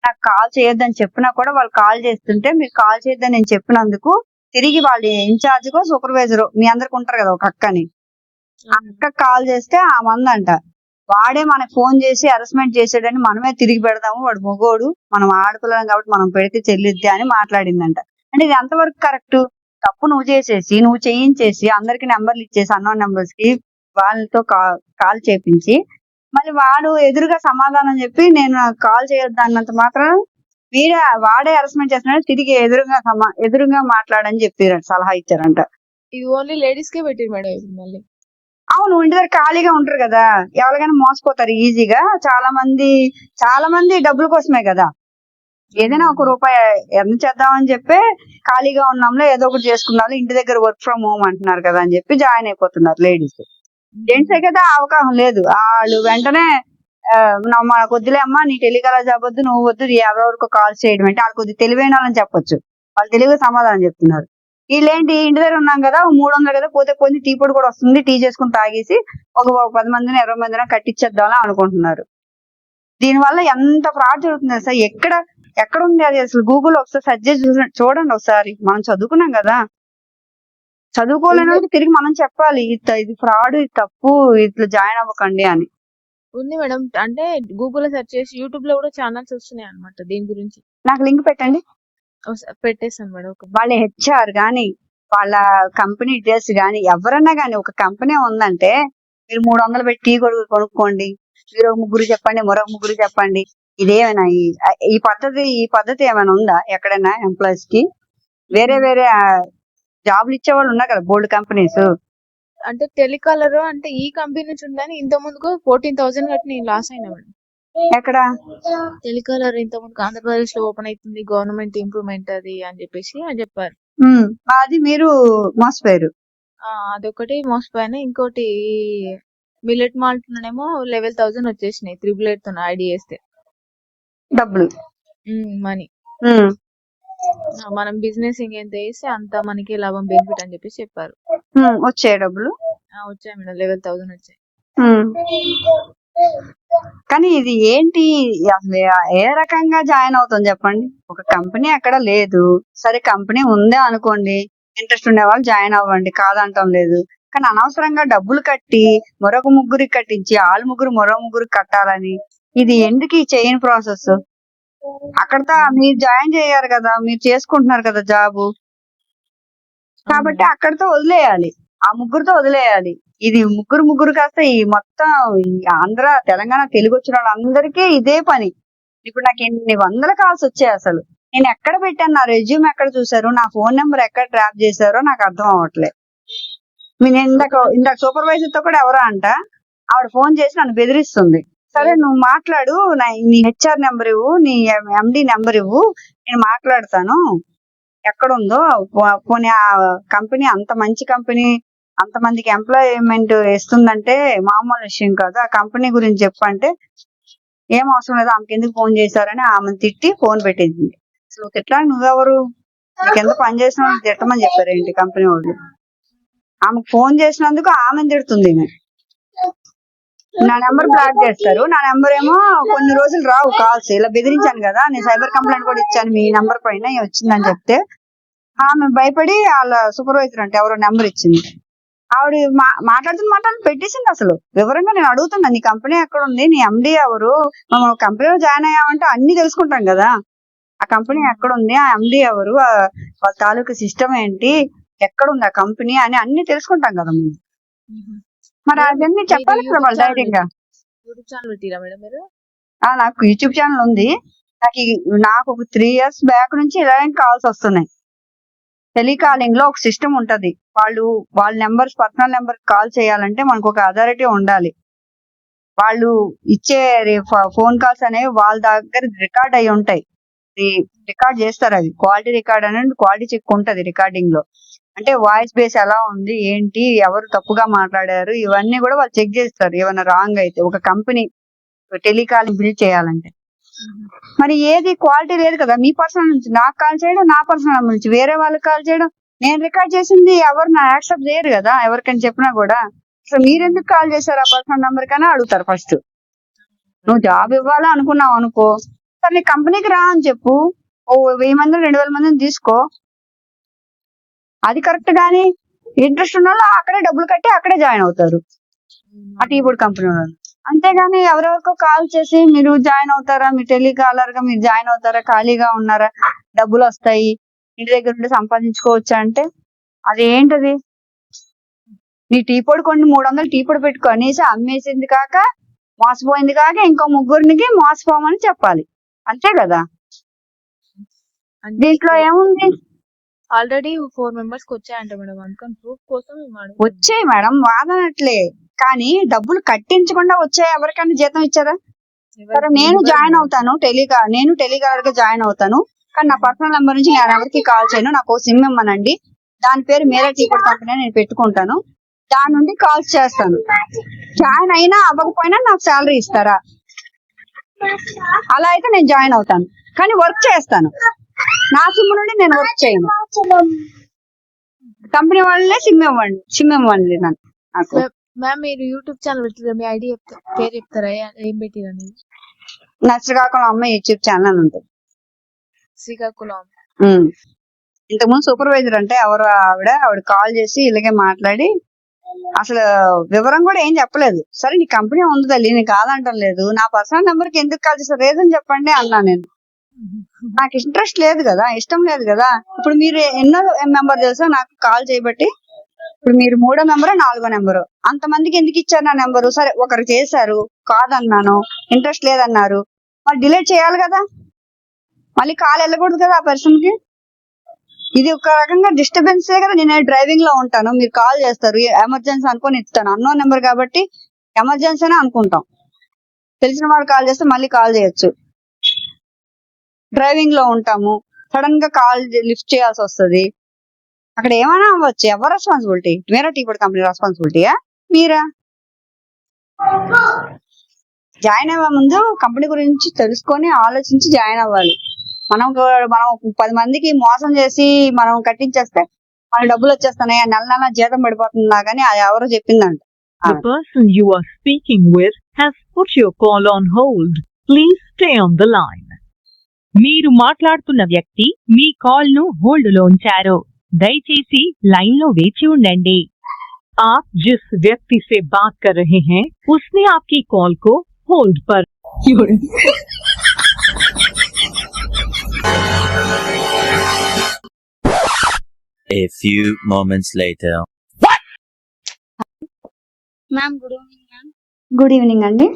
నాకు కాల్ చేయొద్దని చెప్పినా కూడా వాళ్ళు కాల్ చేస్తుంటే మీరు కాల్ చేయొద్దని నేను చెప్పినందుకు తిరిగి వాళ్ళు ఇన్ఛార్జ్ కో సూపర్వైజర్ మీ అందరికి ఉంటారు కదా ఒక అక్కని, అక్క కాల్ చేస్తే ఆ మందంట వాడే మనకు ఫోన్ చేసి హెరాస్మెంట్ చేసాడని మనమే తిరిగి పెడదాము, వాడు మొగోడు, మనం ఆడపిల్లం కాబట్టి మనం పెడితే చెల్లిద్ది అని మాట్లాడిందంట. అంటే ఇది ఎంతవరకు కరెక్ట్? తప్పు నువ్వు చేసేసి నువ్వు చేయించేసి అందరికి నెంబర్లు ఇచ్చేసి అన్నోన్ నెంబర్స్ కి వాళ్ళతో కాల్ చేపించి మళ్ళీ వాడు ఎదురుగా సమాధానం చెప్పి నేను కాల్ చేయొద్దు అన్నంత మాత్రం వాడే హెరాస్మెంట్ చేస్తున్నాడు, తిరిగి ఎదురుగా మాట్లాడని చెప్పారు, సలహా ఇచ్చారంట. ఇది ఓన్లీ లేడీస్ కే పెట్టారు మేడం ఇప్పుడు మళ్ళీ. అవును, ఇంటి దగ్గర ఖాళీగా ఉంటారు కదా, ఎవరికైనా మోసపోతారు ఈజీగా. చాలా మంది డబ్బుల కోసమే కదా, ఏదైనా ఒక రూపాయి ఎర్న్ చేద్దామని చెప్పి ఖాళీగా ఉన్నాంలో ఏదో ఒకటి చేసుకున్నాం, ఇంటి దగ్గర వర్క్ ఫ్రమ్ హోమ్ అంటున్నారు కదా అని చెప్పి జాయిన్ అయిపోతున్నారు లేడీస్. జెంట్స్ అయితే అవకాశం లేదు, వాళ్ళు వెంటనే మనకు వద్దులే అమ్మా, నీ టెలికాలర్ జాబ్ వద్దు, నువ్వు వద్దు, ఎవరెవరికో కాల్ చేయడం అంటే వాళ్ళు కొద్దిగా తెలివైన వాళ్ళని చెప్పొచ్చు, వాళ్ళు తెలివిగా సమాధానం చెప్తున్నారు. వీళ్ళేంటి, ఇంటి దగ్గర ఉన్నాం కదా 300 కదా, పోతే పోతే టీ పొడి కూడా వస్తుంది, టీ చేసుకుని తాగేసి ఒక 10 మందిని 20 మందిని కట్టించేద్దామని అనుకుంటున్నారు. దీనివల్ల ఎంత ఫ్రాడ్ జరుగుతుంది సార్. ఎక్కడ ఉంది అది అసలు? గూగుల్ ఒకసారి సెర్చ్ చేసి చూడండి ఒకసారి. మనం చదువుకున్నాం కదా, చదువుకోలేని వాళ్ళకి తిరిగి మనం చెప్పాలి ఇది ఫ్రాడ్, ఇది తప్పు, ఇట్లా జాయిన్ అవ్వకండి అని. ఉంది మేడం, అంటే గూగుల్ లో సెర్చ్ చేసి యూట్యూబ్ లో కూడా ఛానల్స్ వస్తున్నాయి అన్నమాట దీని గురించి. నాకు లింక్ పెట్టండి. పెట్టేస్తాను మేడం. వాళ్ళ హెచ్ఆర్ గాని వాళ్ళ కంపెనీ డీటెయిల్స్ గాని ఎవరన్నా గాని, ఒక కంపెనీ ఉందంటే మీరు 300 పెట్టి టీ కొనుక్కోండి, మీరు 3 చెప్పండి, మరొక 3 చెప్పండి. ఇదేమైనా ఈ పద్ధతి ఏమైనా ఉందా ఎక్కడైనా ఎంప్లాయీస్ కి? వేరే జాబ్లు ఇచ్చే వాళ్ళు ఉన్నారు కదా బోల్డ్ కంపెనీస్. అంటే టెలికాలర్ అంటే ఈ కంపెనీ నుంచి ఉందని ఇంత ముందుకు 14,000 కట్టి నేను లాస్ అయినా మేడం. ఎక్కడ టెలికాలర్ ఇంత ముందుకు ఆంధ్రప్రదేశ్ లో ఓపెన్ అవుతుంది, గవర్నమెంట్ ఇంప్రూవ్మెంట్ అది అని చెప్పేసి అని చెప్పారు. అది మీరు మోసపోయారు. అదొకటి మోసపోయాను. ఇంకోటి మిల్లెట్ మాల్ట్ లోనేమో 11,000 వచ్చేసినాయి 888 తో ఐడి చేస్తే డబ్బులు మనీ. మనం బిజినెస్ ఇంకెంత వేస్తే అంత మనకి లాభం, బెనిఫిట్ అని చెప్పేసి చెప్పారు. వచ్చాయి డబ్బులు? వచ్చాయి మేడం, 11,000 వచ్చాయి. కానీ ఇది ఏంటి అసలు? ఏ రకంగా జాయిన్ అవుతాం చెప్పండి? ఒక కంపెనీ అక్కడ లేదు, సరే కంపెనీ ఉందే అనుకోండి, ఇంట్రెస్ట్ ఉండే వాళ్ళు జాయిన్ అవ్వండి, కాదంటాం లేదు. కానీ అనవసరంగా డబ్బులు కట్టి మరొక 3 కట్టించి వాళ్ళు 3 మరో 3 కట్టాలని, ఇది ఎందుకు ఈ చైన్ ప్రాసెస్? అక్కడతో మీరు జాయిన్ చేయారు కదా, మీరు చేసుకుంటున్నారు కదా జాబు, కాబట్టి అక్కడతో వదిలేయాలి, ఆ 3తో వదిలేయాలి. ఇది 3 కాస్త ఈ మొత్తం ఆంధ్ర తెలంగాణ తెలుగు వచ్చిన వాళ్ళందరికీ ఇదే పని. ఇప్పుడు నాకు ఎన్ని వందల కాల్స్ వచ్చాయి, అసలు నేను ఎక్కడ పెట్టాను, నా రెజ్యూమ్ ఎక్కడ చూసారు, నా ఫోన్ నెంబర్ ఎక్కడ ట్రాప్ చేశారో నాకు అర్థం అవ్వట్లేదు. నేను ఇందాక సూపర్వైజర్ తో కూడా ఎవరో అంట, ఆవిడ ఫోన్ చేసి నన్ను బెదిరిస్తుంది. సరే నువ్వు మాట్లాడు, నీ హెచ్ఆర్ నెంబర్ ఇవ్వు, నీ ఎండి నెంబర్ ఇవ్వు, నేను మాట్లాడతాను, ఎక్కడుందో. పోనీ ఆ కంపెనీ అంత మంచి కంపెనీ, అంతమందికి ఎంప్లాయ్మెంట్ ఇస్తుందంటే మామూలు విషయం కాదు, ఆ కంపెనీ గురించి చెప్పంటే ఏం అవసరం లేదు, ఆమెకి ఎందుకు ఫోన్ చేశారని ఆమెను తిట్టి ఫోన్ పెట్టింది. అసలు తిట్టా, నువ్వెవరు, నీకెంత పని చేసిన తిట్టమని చెప్పారు ఏంటి కంపెనీ వాళ్ళు? ఆమెకు ఫోన్ చేసినందుకు ఆమెను తిడుతుంది. నా నెంబర్ బ్లాక్ చేస్తారు, నా నెంబర్ ఏమో కొన్ని రోజులు రావు కాల్స్. ఇలా బెదిరించాను కదా, నేను సైబర్ కంప్లైంట్ కూడా ఇచ్చాను మీ నెంబర్ పైన వచ్చిందని చెప్తే ఆమె భయపడి వాళ్ళ సూపర్వైజర్ అంటే ఎవరో నెంబర్ ఇచ్చింది, ఆవిడ మాట్లాడుతున్న పెట్టేసింది. అసలు వివరంగా నేను అడుగుతున్నా, నీ కంపెనీ ఎక్కడ ఉంది, నీ ఎండి ఎవరు, మనం కంపెనీలో జాయిన్ అయ్యామంటే అన్ని తెలుసుకుంటాం కదా, ఆ కంపెనీ ఎక్కడ ఉంది, ఆ ఎండి ఎవరు, వాళ్ళ తాలూకు సిస్టమ్ ఏంటి, ఎక్కడ ఉంది ఆ కంపెనీ అని అన్ని తెలుసుకుంటాం కదా మేము. మరి అవన్నీ చెప్పాలి కదా వాళ్ళు ధైర్యంగా. నాకు యూట్యూబ్ ఛానల్ ఉంది. నాకు ఒక 3 years బ్యాక్ నుంచి ఇలాంటి కాల్స్ వస్తున్నాయి. టెలికాలింగ్ లో ఒక సిస్టమ్ ఉంటది, వాళ్ళ నెంబర్స్ పర్సనల్ నెంబర్ కాల్ చేయాలంటే మనకు ఒక అథారిటీ ఉండాలి. వాళ్ళు ఇచ్చే ఫోన్ కాల్స్ అనేవి వాళ్ళ దగ్గర రికార్డ్ అయి ఉంటాయి, రికార్డ్ చేస్తారు. అది క్వాలిటీ రికార్డ్ అనేది క్వాలిటీ చెక్ ఉంటది రికార్డింగ్ లో. అంటే వాయిస్ బేస్ ఎలా ఉంది, ఏంటి, ఎవరు తప్పుగా మాట్లాడారు, ఇవన్నీ కూడా వాళ్ళు చెక్ చేస్తారు. ఏమైనా రాంగ్ అయితే ఒక కంపెనీ టెలికాలింగ్ బిల్డ్ చేయాలంటే మరి ఏది క్వాలిటీ లేదు కదా. మీ పర్సనల్ నుంచి నాకు కాల్ చేయడం, నా పర్సనల్ నుంచి వేరే వాళ్ళకి కాల్ చేయడం, నేను రికార్డ్ చేసింది ఎవరు నా యాక్సెప్ట్ చేయరు కదా. ఎవరికైనా చెప్పినా కూడా అసలు మీరెందుకు కాల్ చేశారు ఆ పర్సనల్ నెంబర్ కన్నా అడుగుతారు ఫస్ట్. నువ్వు జాబ్ ఇవ్వాలా అనుకున్నావు అనుకో, సరే నీ కంపెనీకి రా అని చెప్పు, 1000 మంది 2000 మందిని తీసుకో, అది కరెక్ట్. గానీ ఇంట్రెస్ట్ ఉన్న వాళ్ళు అక్కడే డబ్బులు కట్టి అక్కడే జాయిన్ అవుతారు ఆ టీ బోర్డ్ కంపెనీ వాళ్ళు. అంతేగాని ఎవరెవరికో కాల్ చేసి మీరు జాయిన్ అవుతారా, మీ టెలికాలర్ గా మీరు జాయిన్ అవుతారా, ఖాళీగా ఉన్నారా, డబ్బులు వస్తాయి, ఇంటి దగ్గర ఉండి సంపాదించుకోవచ్చా అంటే అదేంటది? నీ టీ పొడి కొన్ని 300 టీ పొడి పెట్టుకో, కనీసం అమ్మేసింది కాక మోసపోయింది కాక ఇంకో ముగ్గురికి మోసపోమని చెప్పాలి, అంతే కదా? అంటే దీంట్లో ఏముంది? ఆల్రెడీ 4 మెంబర్స్ కి వచ్చాయంట మేడం, అందుకని ప్రూఫ్ కోసం మేము అడుగుతున్నాం. వచ్చాయి మేడం, వాదనట్లే, కానీ డబ్బులు కట్టించకుండా వచ్చాయి. ఎవరికైనా జీతం ఇచ్చారా? సరే నేను జాయిన్ అవుతాను, నేను టెలికాలర్ గా జాయిన్ అవుతాను, కానీ నా పర్సనల్ నెంబర్ నుంచి నేను ఎవరికి కాల్ చేయను. నాకు సిమ్ ఇమ్మనండి, దాని పేరు మీరా టీ పొడి కంపెనీ నేను పెట్టుకుంటాను, దాని నుండి కాల్స్ చేస్తాను. జాయిన్ అయినా అవ్వకపోయినా నాకు శాలరీ ఇస్తారా? అలా అయితే నేను జాయిన్ అవుతాను, కానీ వర్క్ చేస్తాను. నా సిమ్ నుండి నేను వర్క్ చేయను. కంపెనీ వాళ్ళే సిమ్ ఇవ్వండి నాకు. మ్యామ్ మీరు యూట్యూబ్ ఛానల్ పెట్టారు, మీ ఐడి పేరు చెప్తారా, ఏం పెట్టిరని? శ్రీకాకుళం అమ్మ యూట్యూబ్ ఛానల్ ఉంటుంది. శ్రీకాకుళం. ఇంతకుముందు సూపర్వైజర్ అంటే ఎవరు ఆవిడ కాల్ చేసి ఇలాగే మాట్లాడి అసలు వివరం కూడా ఏం చెప్పలేదు. సరే నీ కంపెనీ ఉంది తల్లి, నేను కాదంటం లేదు, నా పర్సనల్ నెంబర్ కి ఎందుకు కాల్ చేస్తారు, రీజన్ చెప్పండి అన్నా. నేను నాకు ఇంట్రెస్ట్ లేదు కదా, ఇష్టం లేదు కదా. ఇప్పుడు మీరు ఎన్నో మెంబర్ తెలుసా నాకు కాల్ చేయబట్టి? ఇప్పుడు మీరు 3వ నెంబరు 4వ నెంబరు, అంతమందికి ఎందుకు ఇచ్చారు నా నెంబరు? సరే ఒకరు చేశారు, కాదన్నాను, ఇంట్రెస్ట్ లేదన్నారు, మరి డిలీట్ చేయాలి కదా, మళ్ళీ కాల్ వెళ్ళకూడదు కదా ఆ పర్సన్ కి. ఇది ఒక రకంగా డిస్టర్బెన్సే కదా. నేను డ్రైవింగ్ లో ఉంటాను, మీరు కాల్ చేస్తారు, ఎమర్జెన్సీ అనుకొని ఇస్తాను. అన్నో నెంబర్ కాబట్టి ఎమర్జెన్సీ అనే అనుకుంటాం, తెలిసిన వాడు కాల్ చేస్తే మళ్ళీ కాల్ చేయొచ్చు. డ్రైవింగ్ లో ఉంటాము, సడన్ గా కాల్ లిఫ్ట్ చేయాల్సి వస్తుంది, అక్కడ ఏమైనా అవ్వచ్చు. ఎవరు రెస్పాన్సిబిలిటీ? మీరా టీ పొడి కంపెనీ రెస్పాన్సిబిలిటీయా మీరా? జాయిన్ అయ్యే ముందు కంపెనీ గురించి తెలుసుకొని ఆలోచించి జాయిన్ అవ్వాలి. మనం 10 మందికి మోసం చేసి మనం కట్టించేస్తే మన డబ్బులు వచ్చేస్తున్నాయి, నెల నెల జీతం పడిపోతుందా, కానీ అది ఎవరో చెప్పిందంట. The person you are speaking with has put your call on hold. Please stay on the line. మీరు మాట్లాడుతున్న వ్యక్తి మీ కాల్ ను హోల్డ్ లో ఉంచారు. దయచేసి లైన్ లో వేచి ఉండండి. आप जिस व्यक्ति से बात कर रहे हैं उसने आपकी कॉल को होल्ड पर A few moments later. Ma'am good evening ma'am. Good evening అండి.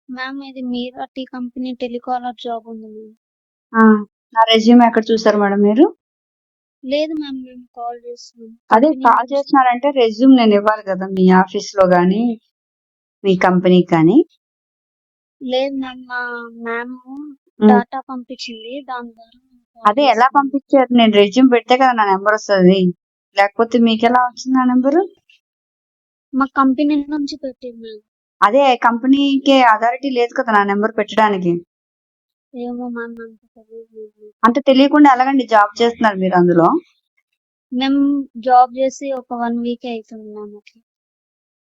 మ్యామ్ ఇది మీరా టీ కంపెనీ టెలికాలర్ జాబ్ ఉంది మ్యామ్. నా రెజ్యూమ్ ఎక్కడ చూసారు మేడం మీరు? లేదు మ్యామ్, మేము కాల్ చేస్తున్నాం. అదే కాల్ చేస్తున్నారంటే రెజ్యూమ్ నేను ఇవ్వాలి కదా మీ ఆఫీస్ లో గానీ మీ కంపెనీకి కానీ. లేదు మ్యామ్, మా మ్యామ్ డాటా పంపించింది, దాని ద్వారా అదే ఎలా పంపించారు? నేను రెజ్యూమ్ పెడితే కదా నా నెంబర్ వస్తుంది, లేకపోతే మీకు ఎలా వచ్చింది నా నెంబరు? మా కంపెనీ నుంచి పెట్టింది మ్యామ్. అదే కంపెనీకి అథారిటీ లేదు కదా నా నెంబర్ పెట్టడానికి. ఏమో మ్యామ్, అంత తెలియదు. అంత తెలియకుండా ఎలాగండి జాబ్ చేస్తున్నారు మీరు అందులో? మేము జాబ్ చేసి ఒక 1 వీక్ అవుతుంది మ్యామ్. అట్లా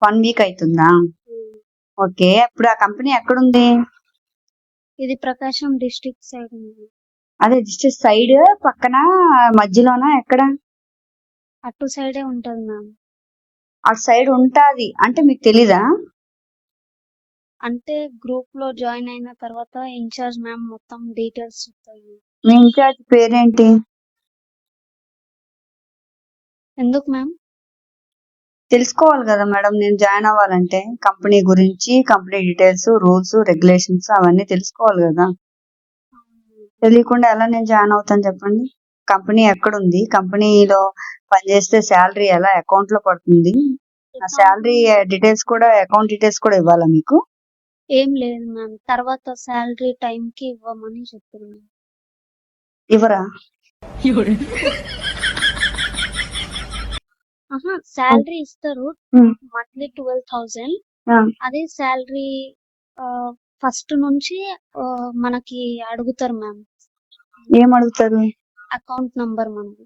1 వీక్ అవుతుందా? ఓకే, ఇప్పుడు ఆ కంపెనీ ఎక్కడుంది? ఇది ప్రకాశం డిస్ట్రిక్ట్ సైడ్ ఉంది. అదే డిస్ట్రిక్ట్ సైడ్ పక్కన మధ్యలోనా ఎక్కడ? అటు సైడే ఉంటది మ్యామ్. అటు సైడ్ ఉంటాది అంటే మీకు తెలీదా? అంటే గ్రూప్ లో జాయిన్ అయిన తర్వాత ఇన్ఛార్జ్ మ్యామ్ మొత్తం డీటెయిల్స్ చెప్తాయి. మీ ఇన్ఛార్జ్ పేరేంటి? ఎందుకు మ్యామ్? తెలుసుకోవాలి కదా మేడం, నేను జాయిన్ అవ్వాలంటే కంపెనీ గురించి, కంపెనీ డీటెయిల్స్, రూల్స్, రెగ్యులేషన్స్ అవన్నీ తెలుసుకోవాలి కదా. తెలియకుండా ఎలా నేను జాయిన్ అవుతాను చెప్పండి? కంపెనీ ఎక్కడుంది, కంపెనీలో పనిచేస్తే శాలరీ ఎలా అకౌంట్ లో పడుతుంది, ఆ శాలరీ డీటెయిల్స్ కూడా, అకౌంట్ డీటెయిల్స్ కూడా ఇవ్వాలా మీకు? ఏం లేదు మ్యామ్, తర్వాత శాలరీ టైం కి ఇవ్వమని చెప్తున్నాను. ఇవ్వరా? శాలరీ ఇస్తారు మంత్లీ 12,000. అదే శాలరీ ఫస్ట్ నుంచి మనకి అడుగుతారు మ్యామ్. ఏం అడుగుతారు? అకౌంట్ నంబర్ మనది.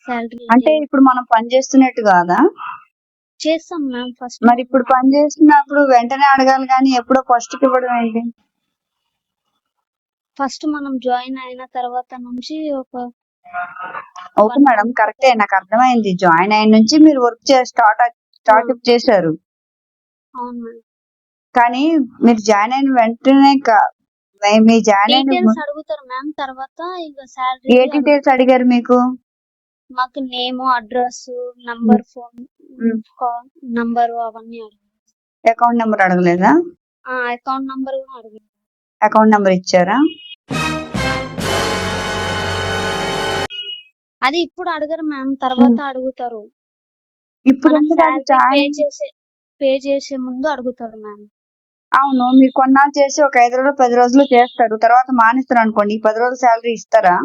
శాలరీ అంటే ఇప్పుడు మనం పని చేస్తున్నట్టు కాదా? చేస్తాం మ్యామ్ ఫస్ట్. మరి ఇప్పుడు పని చేస్తున్నప్పుడు వెంటనే అడగాలి కానీ ఎప్పుడో ఫస్ట్ కి ఇవ్వడం ఏంటి? ఫస్ట్ మనం జాయిన్ అయిన తర్వాత నుంచి ఒక ఓకే మేడం, కరెక్టే, నాకు అర్థమైంది. జాయిన్ అయిన నుంచి మీరు వర్క్ స్టార్ట్అప్ చేశారు, అవును మ్యామ్. కానీ మీరు జాయిన్ అయిన వెంటనే మీ జాయిన్ అయిన డీటెయిల్స్ అడుగుతారు మ్యామ్. తర్వాత ఇంకా ఏ శాలరీ డీటెయిల్స్ అడిగారు మీకు? మాకు name, address, number, phone number అవన్నీ అడిగారు. అకౌంట్ నెంబర్ అడగలేదా? అకౌంట్ నంబర్ కూడా అడిగారు. అకౌంట్ నెంబర్ ఇచ్చారా? అది ఇప్పుడు అడగరు మ్యామ్, తర్వాత అడుగుతారు. ఇప్పుడు మనం ఎందుకు అది శాలరీ పే చేసే ముందు అడుగుతారు మ్యామ్. అవును, మీరు కొన్నాళ్ళు చేసి ఒక 5 రోజులు 10 రోజులు చేస్తారు, తర్వాత మానేస్తారు అనుకోండి, 10 రోజులు శాలరీ ఇస్తారా?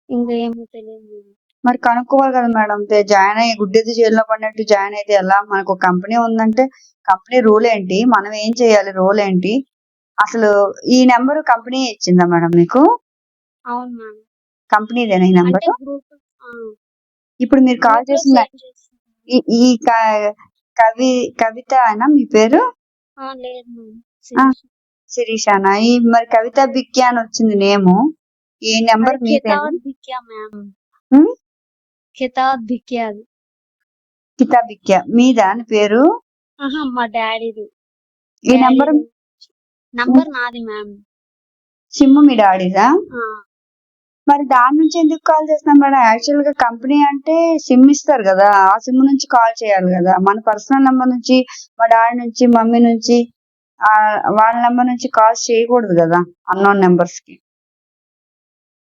ఇంకా ఏమో తెలియదు. మరి కనుక్కోవాలి కదా మేడం. జాయిన్ అయ్యి గుడ్డెది జైల్లో పడినట్టు జాయిన్ అయితే ఎలా? మనకు ఒక కంపెనీ ఉందంటే కంపెనీ రూల్ ఏంటి, మనం ఏం చేయాలి, రోల్ ఏంటి? అసలు ఈ నెంబర్ కంపెనీ ఇచ్చిందా మేడం మీకు? అవును మ్యామ్. కంపెనీదేనా ఈ నెంబర్? అంటే గ్రూప్ ఇప్పుడు మీరు కాల్ చేసిన ఈ కవిత అయినా మీ పేరు? లేదు మ్యామ్, శిరీషానా? ఈ మరి కవిత బిక్కి అని వచ్చింది నేము. ఈ నెంబర్ మీదేనా? కితా బిక్యా మీదా అని పేరు? మా డాడీది. ఈ నెంబర్ నాది మ్యామ్. సిమ్ మీ డాడీదా? మరి దాని నుంచి ఎందుకు కాల్ చేస్తున్నాం మేడం? యాక్చువల్ గా కంపెనీ అంటే సిమ్ ఇస్తారు కదా, ఆ సిమ్ నుంచి కాల్ చేయాలి కదా. మన పర్సనల్ నెంబర్ నుంచి, మా డాడీ నుంచి, మమ్మీ నుంచి, వాళ్ళ నెంబర్ నుంచి కాల్స్ చేయకూడదు కదా అన్నోన్ నెంబర్స్ కి.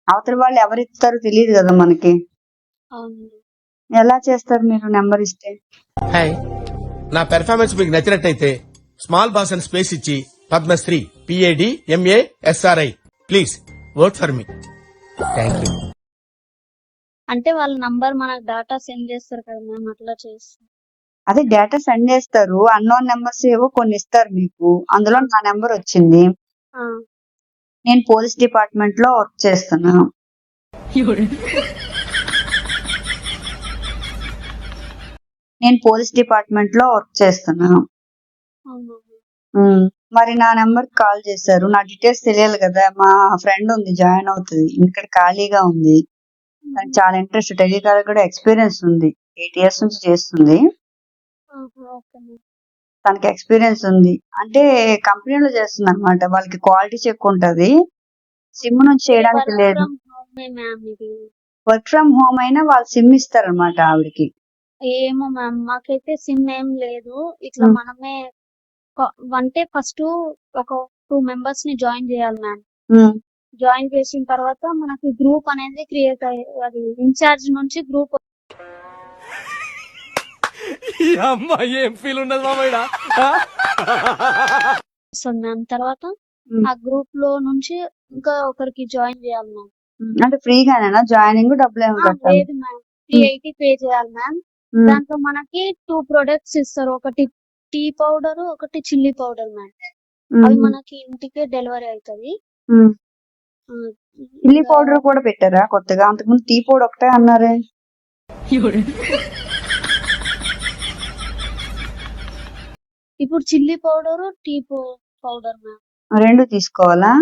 అవతల వాళ్ళు ఎవరు ఇస్తారో తెలియదు కదా మనకి. ఎలా చేస్తారు మీరు నెంబర్ ఇస్తే? హాయ్, నా పెర్ఫార్మెన్స్ మీకు నచ్చినట్టయితే స్మాల్ బాస్ అని స్పేస్ ఇచ్చి Padmashri PADMASRI please work for me. Thank you. అంటే వాళ్ళ నంబర్ మనకు డేటా సెండ్ చేస్తారు కదా మ్యామ్, అట్లా చేస్తాం. అదే డేటా సెండ్ చేస్తారు, అన్నోన్ నెంబర్స్ ఏవో కొన్ని ఇస్తారు మీకు, అందులో నా నెంబర్ వచ్చింది. నేను పోలీస్ డిపార్ట్మెంట్ లో వర్క్ చేస్తున్నా. మరి నా నెంబర్ కాల్ చేశారు, నా డీటెయిల్స్ తెలియాలి కదా. మా ఫ్రెండ్ ఉంది, జాయిన్ అవుతుంది, ఇక్కడ ఖాళీగా ఉంది, తనకి చాలా ఇంట్రెస్ట్, టెలికాల్ కూడా ఎక్స్పీరియన్స్ ఉంది, 8 years నుంచి చేస్తుంది. తనకి ఎక్స్పీరియన్స్ ఉంది అంటే కంపెనీలో చేస్తుంది అనమాట. వాళ్ళకి క్వాలిటీ చెక్ ఉంటది, సిమ్ నుంచి చేయడానికి లేదు. వర్క్ ఫ్రమ్ హోమ్ అయినా వాళ్ళు సిమ్ ఇస్తారు అనమాట ఆవిడకి. ఏమో మ్యామ్, మాకైతే సిమ్ ఏం లేదు. ఇట్లా మనమే అంటే ఫస్ట్ ఒక 2 members ని జాయిన్ చేయాలి మ్యామ్. జాయిన్ చేసిన తర్వాత మనకి గ్రూప్ అనేది క్రియేట్ అయ్యి, అది ఇన్ఛార్జ్ నుంచి గ్రూప్ వస్తుంది మ్యామ్. తర్వాత ఆ గ్రూప్ లో నుంచి ఇంకా ఒకరికి జాయిన్ చేయాలి మ్యామ్. అంటే ఫ్రీగానేనా జాయినింగ్? డబ్బులు ఏమో కట్టాలి? లేదు మ్యామ్, 380 పే చేయాలి మ్యామ్. దాంట్లో మనకి 2 products ఇస్తారు, ఒకటి టీ పౌడర్, ఒకటి చిల్లీ పౌడర్ మ్యామ్. అవి మనకి ఇంటికే డెలివరీ అవుతుంది. చిల్లీ పౌడర్ కూడా పెట్టారా కొత్తగా? అంతకుముందు టీ పౌడర్ ఒకటే అన్నారే. ఇప్పుడు chilli powder, tea powder ma'am. 2 తీసుకోవాలా?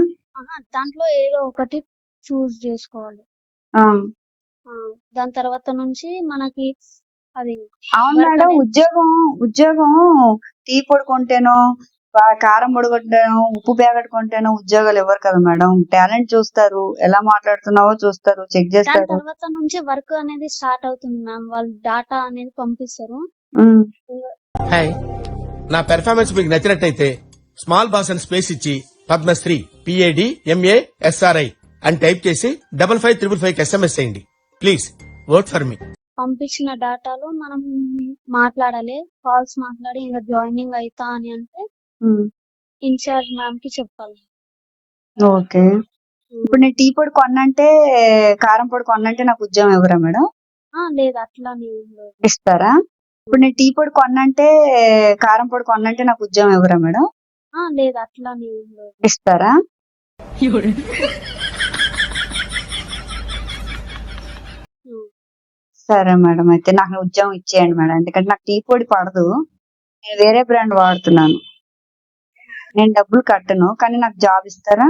దాంట్లో ఏదో ఒకటి చూస్ చేసుకోవాలి. దాని తర్వాత నుంచి మనకి అది. అవును మేడం, ఉద్యోగం టీ పొడి కొంటేనో, కారం పొడి కొంటేనో, ఉప్పు ప్యాకెట్ కొంటేనో ఉద్యోగాలు ఇవ్వరు కదా మేడం. టాలెంట్ చూస్తారు, ఎలా మాట్లాడుతున్నావో చూస్తారు, చెక్ చేస్తారు. దాని తర్వాత నుంచి వర్క్ అనేది స్టార్ట్ అవుతుంది మ్యామ్. వాళ్ళు డేటా అనేది పంపిస్తారు. హాయ్, నా పెర్ఫార్మెన్స్ మీకు నచ్చినట్టయితే స్మాల్ బాస్ అని స్పేస్ ఇచ్చి పద్మశ్రీ PADMASRI అని టైప్ చేసి 5555 SMS చేయండి. ప్లీజ్ వర్క్ ఫర్ మీ. పంపించిన డేటాలో మనం మాట్లాడాలి, కాల్స్ మాట్లాడి ఇంకా జాయినింగ్ అవుతా అని అంటే ఇన్ఛార్జ్ మ్యామ్ కి చెప్పాలి. ఓకే. ఇప్పుడు నేను టీ పొడి కొన్నంటే, కారం పొడి కొన్నంటే నాకు ఉద్యోగం ఎవరా మేడం? లేదు, అట్లా ఇస్తారా? ఇప్పుడు నేను టీ పొడి కొన్నంటే, కారం పొడి కొన్నంటే నాకు ఉద్యోగం ఎవరా మేడం? లేదు, అట్లా ఇస్తారా? సరే మేడం, అయితే నాకు ఉద్యోగం ఇచ్చేయండి మేడం. ఎందుకంటే నాకు టీ పొడి పడదు, నేను వేరే బ్రాండ్ వాడుతున్నాను. నేను డబ్బులు కట్టను, కానీ నాకు జాబ్ ఇస్తారా?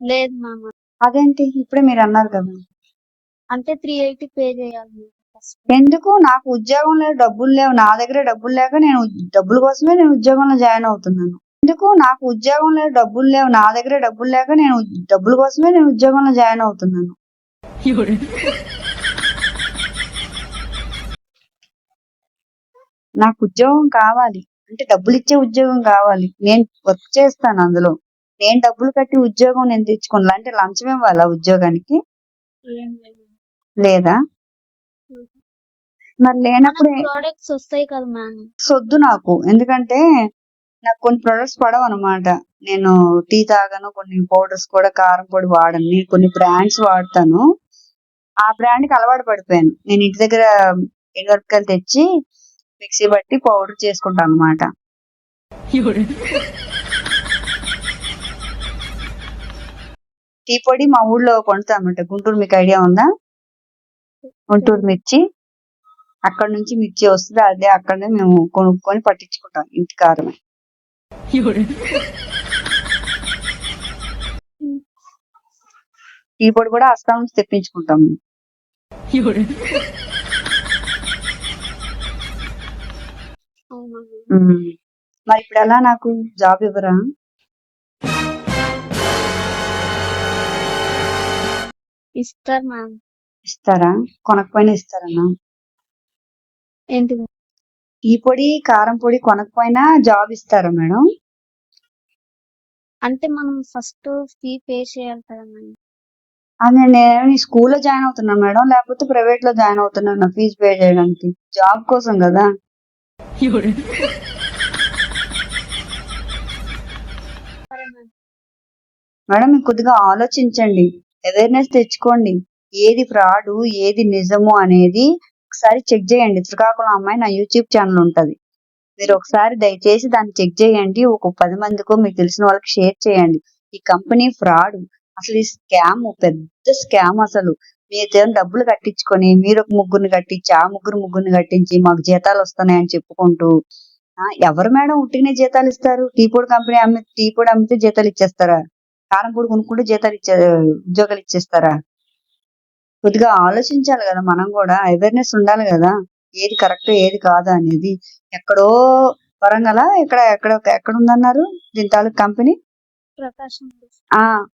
లేదు మ్యామ్. అదేంటి ఇప్పుడే మీరు అన్నారు కదా? అంటే 380 పే చేయాలి. ఎందుకు? నాకు ఉద్యోగం లేదు, డబ్బులు లేవు, నా దగ్గర డబ్బులు లేక నేను డబ్బుల కోసమే నేను ఉద్యోగంలో జాయిన్ అవుతున్నాను. ఎందుకు నాకు ఉద్యోగం లేదు, డబ్బులు లేవు, నా దగ్గర డబ్బులు లేక నేను డబ్బుల కోసమే నేను ఉద్యోగంలో జాయిన్ అవుతున్నాను. నాకు ఉద్యోగం కావాలి అంటే డబ్బులు ఇచ్చే ఉద్యోగం కావాలి, నేను వర్క్ చేస్తాను అందులో, నేను డబ్బులు కట్టి ఉద్యోగం నేను తెచ్చుకోను. అంటే లంచం ఇవ్వాలా ఉద్యోగానికి? ఏం లేదు. లేదా? మరి లేనప్పుడు ప్రోడక్ట్స్ వస్తాయి కదా మ్యామ్. సొద్దు నాకు, ఎందుకంటే నాకు కొన్ని ప్రొడక్ట్స్ పడవు అనమాట. నేను టీ తాగను, కొన్ని పౌడర్స్ కూడా కారం పొడి వాడను, నేను కొన్ని బ్రాండ్స్ వాడతాను. ఆ బ్రాండ్ కి అలవాటు పడిపోయాను. నేను ఇంటి దగ్గర ఎండుమిరపకాయలు తెచ్చి మిక్సీ బట్టి పౌడర్ చేసుకుంటాను అనమాట. టీ పొడి మా ఊళ్ళో పండుతామట, గుంటూరు, మీకు ఐడియా ఉందా? గుంటూరు మిర్చి, అక్కడ నుంచి మిర్చి వస్తుంది, అదే అక్కడనే మేము కొనుక్కొని పట్టించుకుంటాం ఇంటి కారమే. టీ పొడి కూడా అస్సాం నుంచి తెప్పించుకుంటాం మేము. మరి ఇప్పుడు ఎలా నాకు జాబ్ ఇవ్వరా? ఇస్తారు మ్యామ్. ఇస్తారా? కొనకపోయినా ఇస్తారన్నా? ఏంటిది? టీ పొడి కారం పొడి కొనకపోయినా జాబ్ ఇస్తారా మేడం? అంటే మనం ఫస్ట్ ఫీ పే చేయాలి కదా మ్యామ్. అది నేను ఈ స్కూల్లో జాయిన్ అవుతున్నా మేడం, లేకపోతే ప్రైవేట్ లో జాయిన్ అవుతున్నాను ఫీజు పే చేయడానికి, జాబ్ కోసం కదా. మేడం మీకు కొద్దిగా ఆలోచించండి, అవేర్నెస్ తెచ్చుకోండి. ఏది ఫ్రాడ్, ఏది నిజము అనేది ఒకసారి చెక్ చేయండి. శ్రీకాకుళం అమ్మాయి నా యూట్యూబ్ ఛానల్ ఉంటది, మీరు ఒకసారి దయచేసి దాన్ని చెక్ చేయండి. ఒక 10 మందికో మీకు తెలిసిన వాళ్ళకి షేర్ చేయండి. ఈ కంపెనీ ఫ్రాడ్, అసలు ఈ స్కామ్ పెద్ద స్కామ్. అసలు మీరు డబ్బులు కట్టించుకొని మీరు ఒక ముగ్గురిని కట్టించి ఆ ముగ్గురిని కట్టించి మాకు జీతాలు వస్తున్నాయని చెప్పుకుంటూ, ఎవరు మేడం ఉట్టిగానే జీతాలు ఇస్తారు? టీ పొడి కంపెనీ టీ పొడి అమ్మితే జీతాలు ఇచ్చేస్తారా? కారం పొడి కొనుక్కుంటే జీతాలు ఉద్యోగాలు ఇచ్చేస్తారా? కొద్దిగా ఆలోచించాలి కదా, మనం కూడా అవేర్నెస్ ఉండాలి కదా, ఏది కరెక్ట్ ఏది కాదు అనేది. ఎక్కడో వరంగల్ ఎక్కడ ఉందన్నారు దీని తాలూకు కంపెనీ? ప్రకాశం.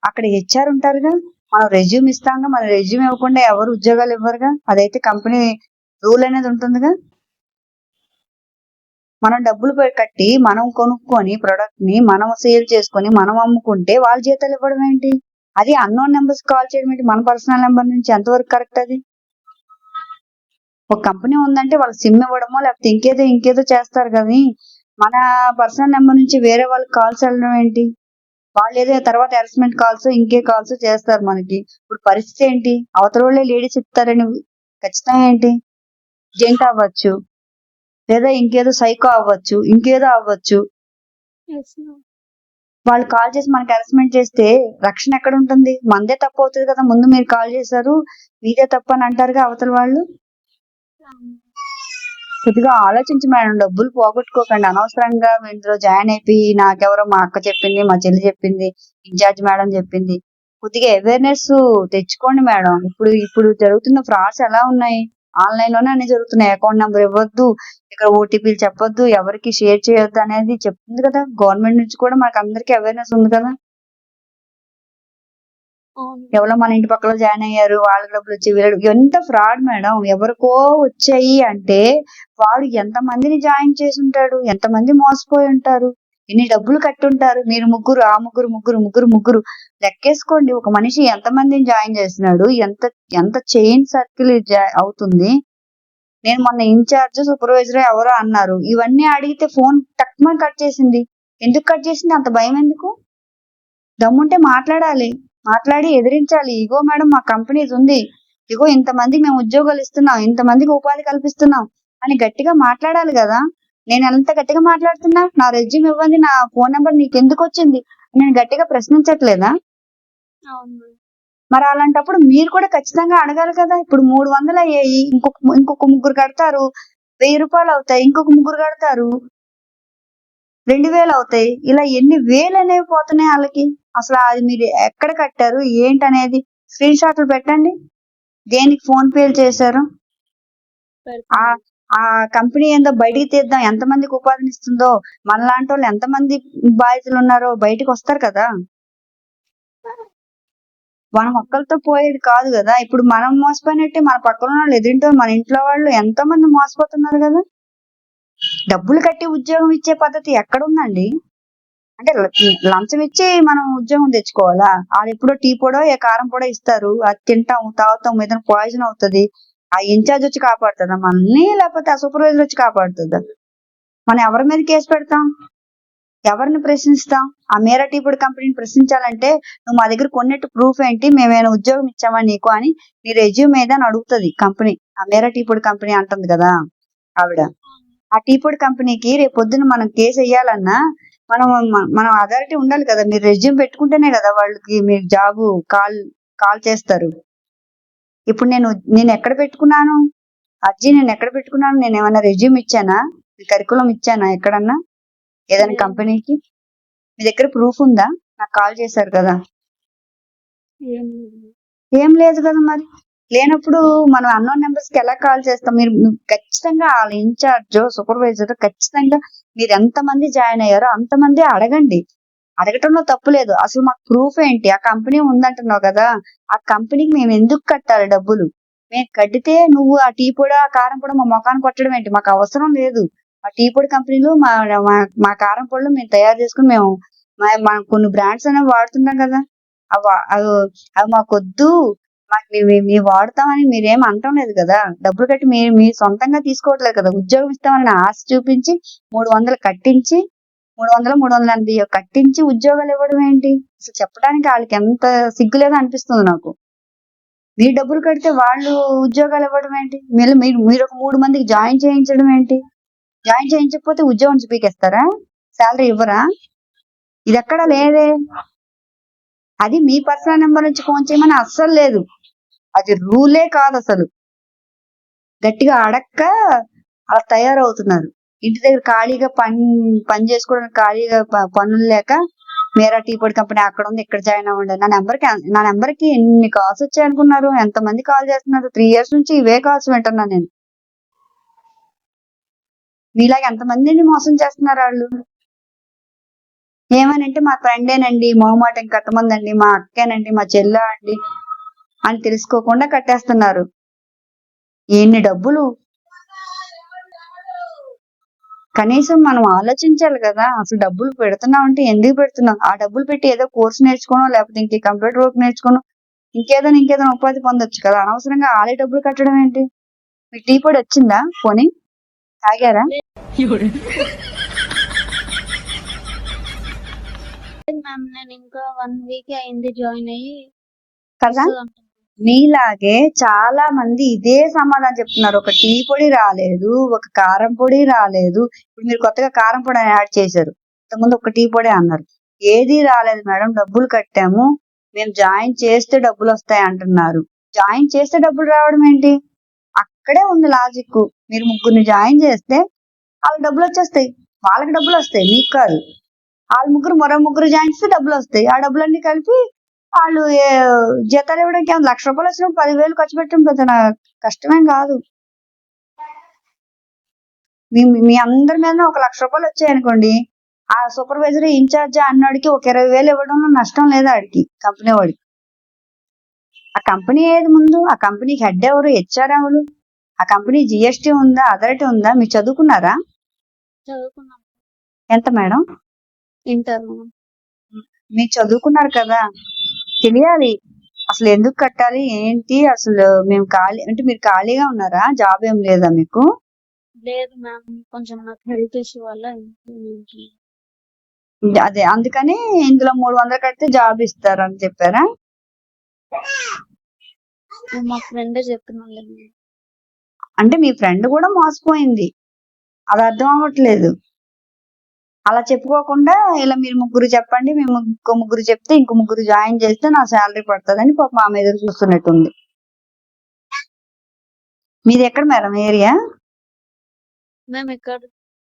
అక్కడ హెచ్ఆర్ ఉంటారుగా, మనం రెజ్యూమ్ ఇస్తాంగా, మన రెజ్యూమ్ ఇవ్వకుండా ఎవరు ఉద్యోగాలు ఇవ్వరుగా. అదైతే కంపెనీ రూల్ అనేది ఉంటుందిగా. మనం డబ్బులు కట్టి మనం కొనుక్కొని ప్రొడక్ట్ ని మనం సేల్ చేసుకొని మనం అమ్ముకుంటే వాళ్ళ జీతాలు ఇవ్వడం ఏంటి? అది అన్నోన్ నెంబర్స్ కాల్ చేయడం ఏంటి మన పర్సనల్ నెంబర్ నుంచి? ఎంతవరకు కరెక్ట్ అది? ఒక కంపెనీ ఉందంటే వాళ్ళ సిమ్ ఇవ్వడమో లేకపోతే ఇంకేదో చేస్తారు కానీ మన పర్సనల్ నెంబర్ నుంచి వేరే వాళ్ళకి కాల్స్ వెళ్ళడం ఏంటి? వాళ్ళు ఏదో తర్వాత హెరాస్మెంట్ కాల్స్ ఇంకే కాల్స్ చేస్తారు మనకి. ఇప్పుడు పరిస్థితి ఏంటి? అవతల వాళ్ళే లేడీస్ ఇస్తారని ఖచ్చితంగా ఏంటి? జెంట్ అవ్వచ్చు, లేదా ఇంకేదో సైకో అవ్వచ్చు, ఇంకేదో అవ్వచ్చు. వాళ్ళు కాల్ చేసి మనకి హెరాస్మెంట్ చేస్తే రక్షణ ఎక్కడ ఉంటుంది? మందే తప్పు అవుతుంది కదా. ముందు మీరు కాల్ చేశారు, మీదే తప్పు అని అంటారుగా అవతల వాళ్ళు. కొద్దిగా ఆలోచించి మేడం, డబ్బులు పోగొట్టుకోకండి అనవసరంగా. ఇందులో జాయిన్ అయిపోయి నాకెవరో మా అక్క చెప్పింది, మా చెల్లి చెప్పింది, ఇన్ఛార్జ్ మేడం చెప్పింది. కొద్దిగా అవేర్నెస్ తెచ్చుకోండి మేడం. ఇప్పుడు జరుగుతున్న ఫ్రాడ్స్ ఎలా ఉన్నాయి? ఆన్లైన్ లోనే అన్ని జరుగుతున్నాయి. అకౌంట్ నెంబర్ ఇవ్వద్దు, ఇక్కడ ఓటీపీలు చెప్పొద్దు, ఎవరికి షేర్ చేయొద్దు అనేది చెప్తుంది కదా గవర్నమెంట్ నుంచి కూడా. మనకు అందరికి అవేర్నెస్ ఉంది కదా. ఎవరో మన ఇంటి పక్కన జాయిన్ అయ్యారు, వాళ్ళకి డబ్బులు వచ్చి వీళ్ళు, ఎంత ఫ్రాడ్ మేడం. ఎవరికో వచ్చాయి అంటే వాడు ఎంత మందిని జాయిన్ చేసి ఉంటాడు, ఎంతమంది మోసపోయి ఉంటారు, ఎన్ని డబ్బులు కట్టి ఉంటారు. మీరు ముగ్గురు, ఆ ముగ్గురు లెక్కేసుకోండి. ఒక మనిషి ఎంత మందిని జాయిన్ చేస్తున్నాడు, ఎంత చైన్ సర్కిల్ అవుతుంది. నేను మొన్న ఇన్ఛార్జ్ సూపర్వైజర్ ఎవరో అన్నారు, ఇవన్నీ అడిగితే ఫోన్ టక్మని కట్ చేసింది. ఎందుకు కట్ చేసింది? అంత భయం ఎందుకు? దమ్ముంటే మాట్లాడి ఎదిరించాలి. ఇగో మేడం మా కంపెనీ ఉంది, ఇగో ఇంతమందికి మేము ఉద్యోగాలు ఇస్తున్నాం, ఇంతమందికి ఉపాధి కల్పిస్తున్నాం అని గట్టిగా మాట్లాడాలి కదా. నేను ఎంత గట్టిగా మాట్లాడుతున్నా, నా రెజ్యూమ్ ఇవ్వండి, నా ఫోన్ నెంబర్ నీకు ఎందుకు వచ్చింది, నేను గట్టిగా ప్రశ్నించట్లేదా? మరి అలాంటప్పుడు మీరు కూడా ఖచ్చితంగా అడగాలి కదా. ఇప్పుడు 300 అయ్యాయి, ఇంకొక ముగ్గురు కడతారు, 1000 రూపాయలు అవుతాయి, ఇంకొక ముగ్గురు కడతారు 2000 అవుతాయి. ఇలా ఎన్ని వేలు అనేవి పోతున్నాయి వాళ్ళకి. అసలు అది మీరు ఎక్కడ కట్టారు ఏంటనేది స్క్రీన్ షాట్లు పెట్టండి. దేనికి ఫోన్ పేలు చేశారు ఆ కంపెనీ ఏందో బయటికి తీద్దాం, ఎంతమందికి ఉపాధిని ఇస్తుందో, మనలాంటి వాళ్ళు ఎంతమంది బాధితులు ఉన్నారో బయటికి వస్తారు కదా. మనం ఒక్కరితో పోయేది కాదు కదా. ఇప్పుడు మనం మోసపోయినట్టే మన పక్కన వాళ్ళు, ఎదురింటో మన ఇంట్లో వాళ్ళు ఎంతో మంది మోసపోతున్నారు కదా. డబ్బులు కట్టి ఉద్యోగం ఇచ్చే పద్ధతి ఎక్కడుందండి? అంటే లంచం ఇచ్చి మనం ఉద్యోగం తెచ్చుకోవాలా? వాళ్ళు ఎప్పుడో టీ పొడో ఏ కారం పొడో ఇస్తారు, అది తింటాం తాగుతాం, మీద పాయిజన్ అవుతుంది. ఆ ఇన్ఛార్జ్ వచ్చి కాపాడుతుందా మనల్ని, లేకపోతే ఆ సూపర్వైజర్ వచ్చి కాపాడుతుందా? మనం ఎవరి మీద కేసు పెడతాం, ఎవరిని ప్రశ్నిస్తాం? ఆ మేరా టీ పొడి కంపెనీని ప్రశ్నించాలంటే నువ్వు మా దగ్గర కొన్నట్టు ప్రూఫ్ ఏంటి, మేమేమైనా ఉద్యోగం ఇచ్చామా నీకు అని నీ రెజ్యూమ్ మీద అని అడుగుతుంది కంపెనీ. ఆ మేరా టీ పొడి కంపెనీ అంటుంది కదా ఆవిడ. ఆ టీ పొడి కంపెనీకి రేపు పొద్దున మనం కేసు వేయాలన్నా మనం అథారిటీ ఉండాలి కదా. మీరు రెజ్యూమ్ పెట్టుకుంటేనే కదా వాళ్ళకి మీరు జాబ్ కాల్ చేస్తారు. ఇప్పుడు నేను ఎక్కడ పెట్టుకున్నాను అర్జీ, నేను ఎక్కడ పెట్టుకున్నాను? నేను ఏమైనా రెజ్యూమ్ ఇచ్చానా, కరికులం ఇచ్చానా ఎక్కడన్నా ఏదైనా కంపెనీకి? మీ దగ్గర ప్రూఫ్ ఉందా? నాకు కాల్ చేశారు కదా, ఏం లేదు కదా. మరి లేనప్పుడు మనం అన్నోన్ నెంబర్స్ కి ఎలా కాల్ చేస్తాం? మీరు ఖచ్చితంగా వాళ్ళ ఇన్ఛార్జ్ సూపర్వైజర్ ఖచ్చితంగా మీరు ఎంతమంది జాయిన్ అయ్యారో అంతమంది అడగండి. అడగటంలో తప్పు లేదు. అసలు మాకు ప్రూఫ్ ఏంటి? ఆ కంపెనీ ఉందంటున్నావు కదా, ఆ కంపెనీకి మేము ఎందుకు కట్టాలి డబ్బులు? మేము కట్టితే నువ్వు ఆ టీ పొడి ఆ కారం పొడి మా ముఖాన్ని కొట్టడం ఏంటి? మాకు అవసరం లేదు. ఆ టీ పొడి కంపెనీలు మా కారం పొడులు మేము తయారు చేసుకుని మనం కొన్ని బ్రాండ్స్ అనేవి వాడుతున్నాం కదా, అవి మాకొద్దు, మాకు మేము వాడతామని మీరేం అంటం లేదు కదా. డబ్బులు కట్టి మీ సొంతంగా తీసుకోవట్లేదు కదా. ఉద్యోగం ఇస్తామని ఆశ చూపించి 300 కట్టించి 380 కట్టించి ఉద్యోగాలు ఇవ్వడం ఏంటి? అసలు చెప్పడానికి వాళ్ళకి ఎంత సిగ్గులేదో అనిపిస్తుంది నాకు. మీరు డబ్బులు కడితే వాళ్ళు ఉద్యోగాలు ఇవ్వడం ఏంటి? మీరు ఒక 3 మందికి జాయిన్ చేయించడం ఏంటి? జాయిన్ చేయించకపోతే ఉద్యోగం చూపికేస్తారా? శాలరీ ఇవ్వరా? ఇది ఎక్కడా లేదే. అది మీ పర్సనల్ నెంబర్ నుంచి ఫోన్ చేయమని అస్సలు లేదు. అది రూలే కాదు అసలు. గట్టిగా అడక్క అలా తయారవుతున్నారు. ఇంటి దగ్గర ఖాళీగా పని చేసుకోవడానికి ఖాళీగా పనులు లేక మేరా టీ పొడి కంపెనీ అక్కడ ఉంది, ఇక్కడ జాయిన్ అవ్వండి. నా నెంబర్కి ఎన్ని కాల్స్ వచ్చాయి అనుకున్నారు? ఎంతమంది కాల్ చేస్తున్నారు? 3 years నుంచి ఇవే కాల్స్ వింటున్నా నేను. మీలాగా ఎంతమందిని మోసం చేస్తున్నారు వాళ్ళు. ఏమనంటే మా ఫ్రెండేనండి, మొహమాట ఇంకట్టమందండి, మా అక్కేనండి, మా చెల్ల అండి అని తెలుసుకోకుండా కట్టేస్తున్నారు. ఎన్ని డబ్బులు! కనీసం మనం ఆలోచించాలి కదా. అసలు డబ్బులు పెడుతున్నాం అంటే ఎందుకు పెడుతున్నాం? ఆ డబ్బులు పెట్టి ఏదో కోర్స్ నేర్చుకోనో, లేకపోతే ఇంకే కంప్యూటర్ వర్క్ నేర్చుకోనో, ఇంకేదైనా ఉపాధి పొందొచ్చు కదా. అనవసరంగా వాళ్ళే డబ్బులు కట్టడం ఏంటి? మీ టీ పొడి వచ్చిందా? పోనీ తాగారా? మ్యామ్ నేను ఇంకా 1 week అయింది జాయిన్ అయ్యి కదా. మీలాగే చాలా మంది ఇదే సమాధానం చెప్తున్నారు. ఒక టీ పొడి రాలేదు, ఒక కారం పొడి రాలేదు. ఇప్పుడు మీరు కొత్తగా కారం పొడి యాడ్ చేశారు, ఇంతకుముందు ఒక టీ పొడి అన్నారు. ఏది రాలేదు మేడం, డబ్బులు కట్టాము, మేము జాయిన్ చేస్తే డబ్బులు వస్తాయి అంటున్నారు. జాయిన్ చేస్తే డబ్బులు రావడం ఏంటి? అక్కడే ఉంది లాజిక్. మీరు 3 జాయిన్ చేస్తే వాళ్ళకి డబ్బులు వచ్చేస్తాయి, వాళ్ళకి డబ్బులు వస్తాయి, మీకు కాదు. వాళ్ళు మరో 3 జాయిన్ చేస్తే డబ్బులు వస్తాయి. ఆ డబ్బులన్నీ కలిపి వాళ్ళు జీతాలు ఇవ్వడానికి ₹1,00,000 వచ్చినప్పుడు 10,000 ఖర్చు పెట్టడం పెద్ద కష్టమేం కాదు. మీ అందరి మీద ఒక ₹1,00,000 వచ్చాయనుకోండి, ఆ సూపర్వైజర్ ఇన్ఛార్జ్ అన్నాడికి ఒక 20,000 ఇవ్వడంలో నష్టం లేదా ఆడికి, కంపెనీ వాడికి. ఆ కంపెనీ ఏది ముందు? ఆ కంపెనీకి హెడ్ ఎవరు? HR ఎవరు? ఆ కంపెనీ GST ఉందా, అథారిటీ ఉందా? మీరు చదువుకున్నారా? చదువుకున్నాం. ఎంత మేడం? ఇంటర్. మీరు చదువుకున్నారు కదా, తెలియాలి అసలు ఎందుకు కట్టాలి ఏంటి. అసలు మేము ఖాళీ అంటే మీరు ఖాళీగా ఉన్నారా? జాబ్ ఏం లేదా మీకు? లేదు మ్యామ్, కొంచెం నాకు హెల్త్ ఇష్యూ వల్ల అదే అందుకని ఇందులో 300 కడితే జాబ్ ఇస్తారు అని చెప్పారా? మా ఫ్రెండ్ చెప్తున్నాను. అంటే మీ ఫ్రెండ్ కూడా మోసపోయింది, అది అర్థం అవ్వట్లేదు. అలా చెప్పుకోకుండా ఇలా మీరు 3 చెప్పండి, మేము ఇంకో 3 చెప్తే ఇంకో 3 జాయిన్ చేస్తే నా శాలరీ పడుతుందని పాపం ఆమె ఎదురు చూస్తున్నట్టుంది. మీది ఎక్కడ మేడం ఏరియా? మేము ఇక్కడ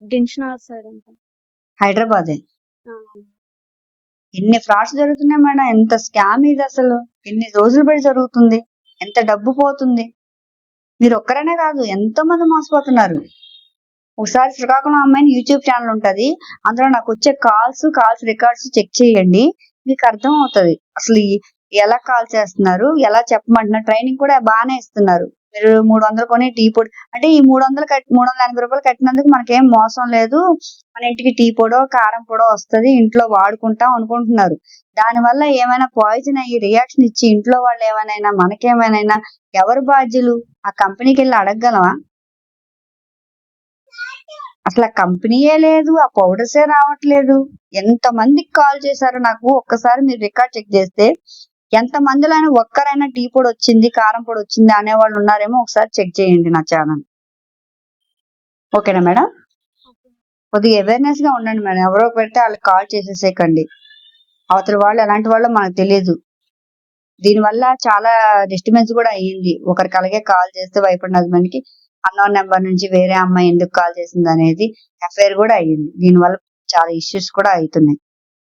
దిల్షుక్నగర్ సైడ్ ఉంటాం. హైదరాబాదే. ఎన్ని ఫ్రాడ్స్ జరుగుతున్నాయి మేడం, ఎంత స్కామ్ ఇది అసలు. ఎన్ని రోజులు బట్టి జరుగుతుంది, ఎంత డబ్బు పోతుంది. మీరు ఒక్కరనే కాదు, ఎంతో మంది మోసపోతున్నారు. ఒకసారి శ్రీకాకుళం అమ్మాయిని యూట్యూబ్ ఛానల్ ఉంటది, అందులో నాకు వచ్చే కాల్స్ రికార్డ్స్ చెక్ చేయండి, మీకు అర్థం అవుతుంది అసలు ఎలా కాల్ చేస్తున్నారు, ఎలా చెప్పమంటున్నారు. ట్రైనింగ్ కూడా బాగానే ఇస్తున్నారు. మీరు 300 కొని టీ పొడి అంటే ఈ 380 రూపాయలు కట్టినందుకు మనకేం మోసం లేదు, మన ఇంటికి టీ పొడో కారం పొడో వస్తుంది, ఇంట్లో వాడుకుంటాం అనుకుంటున్నారు. దానివల్ల ఏమైనా పాయిజన్ అయ్యి రియాక్షన్ ఇచ్చి ఇంట్లో వాళ్ళు ఏమైనా మనకేమైనా ఎవరు బాధ్యులు? ఆ కంపెనీకి వెళ్ళి అడగగలమా? అసలు ఆ కంపెనీయే లేదు, ఆ పౌడర్సే రావట్లేదు. ఎంత మందికి కాల్ చేశారు నాకు, ఒక్కసారి మీరు రికార్డ్ చెక్ చేస్తే ఎంత మందిలో అయినా ఒక్కరైనా టీ పొడి వచ్చింది కారం పొడి వచ్చింది అనేవాళ్ళు ఉన్నారేమో, ఒకసారి చెక్ చేయండి నా ఛానల్. ఓకేనా మేడం? కొద్దిగా అవేర్నెస్ గా ఉండండి మేడం. ఎవరో పెడితే వాళ్ళకి కాల్ చేసేసేకండి. అవతల వాళ్ళు ఎలాంటి వాళ్ళో మనకు తెలియదు. దీనివల్ల చాలా డిస్టర్బెన్స్ కూడా అయ్యింది. ఒకరికి అలాగే కాల్ చేస్తే భయపడిన హస్బెండ్ కి అన్నోన్ నెంబర్ నుంచి వేరే అమ్మాయి ఎందుకు కాల్ చేసింది అనేది అఫైర్ కూడా అయ్యింది. దీనివల్ల చాలా ఇష్యూస్ కూడా అవుతున్నాయి.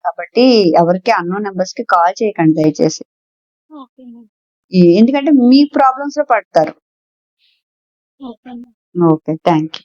కాబట్టి ఎవరికి అన్నోన్ నెంబర్స్ కి కాల్ చేయకండి దయచేసి. Okay madam. ఎందుకంటే మీ ప్రాబ్లమ్స్ లో పడతారు. Okay madam. Okay, thank you.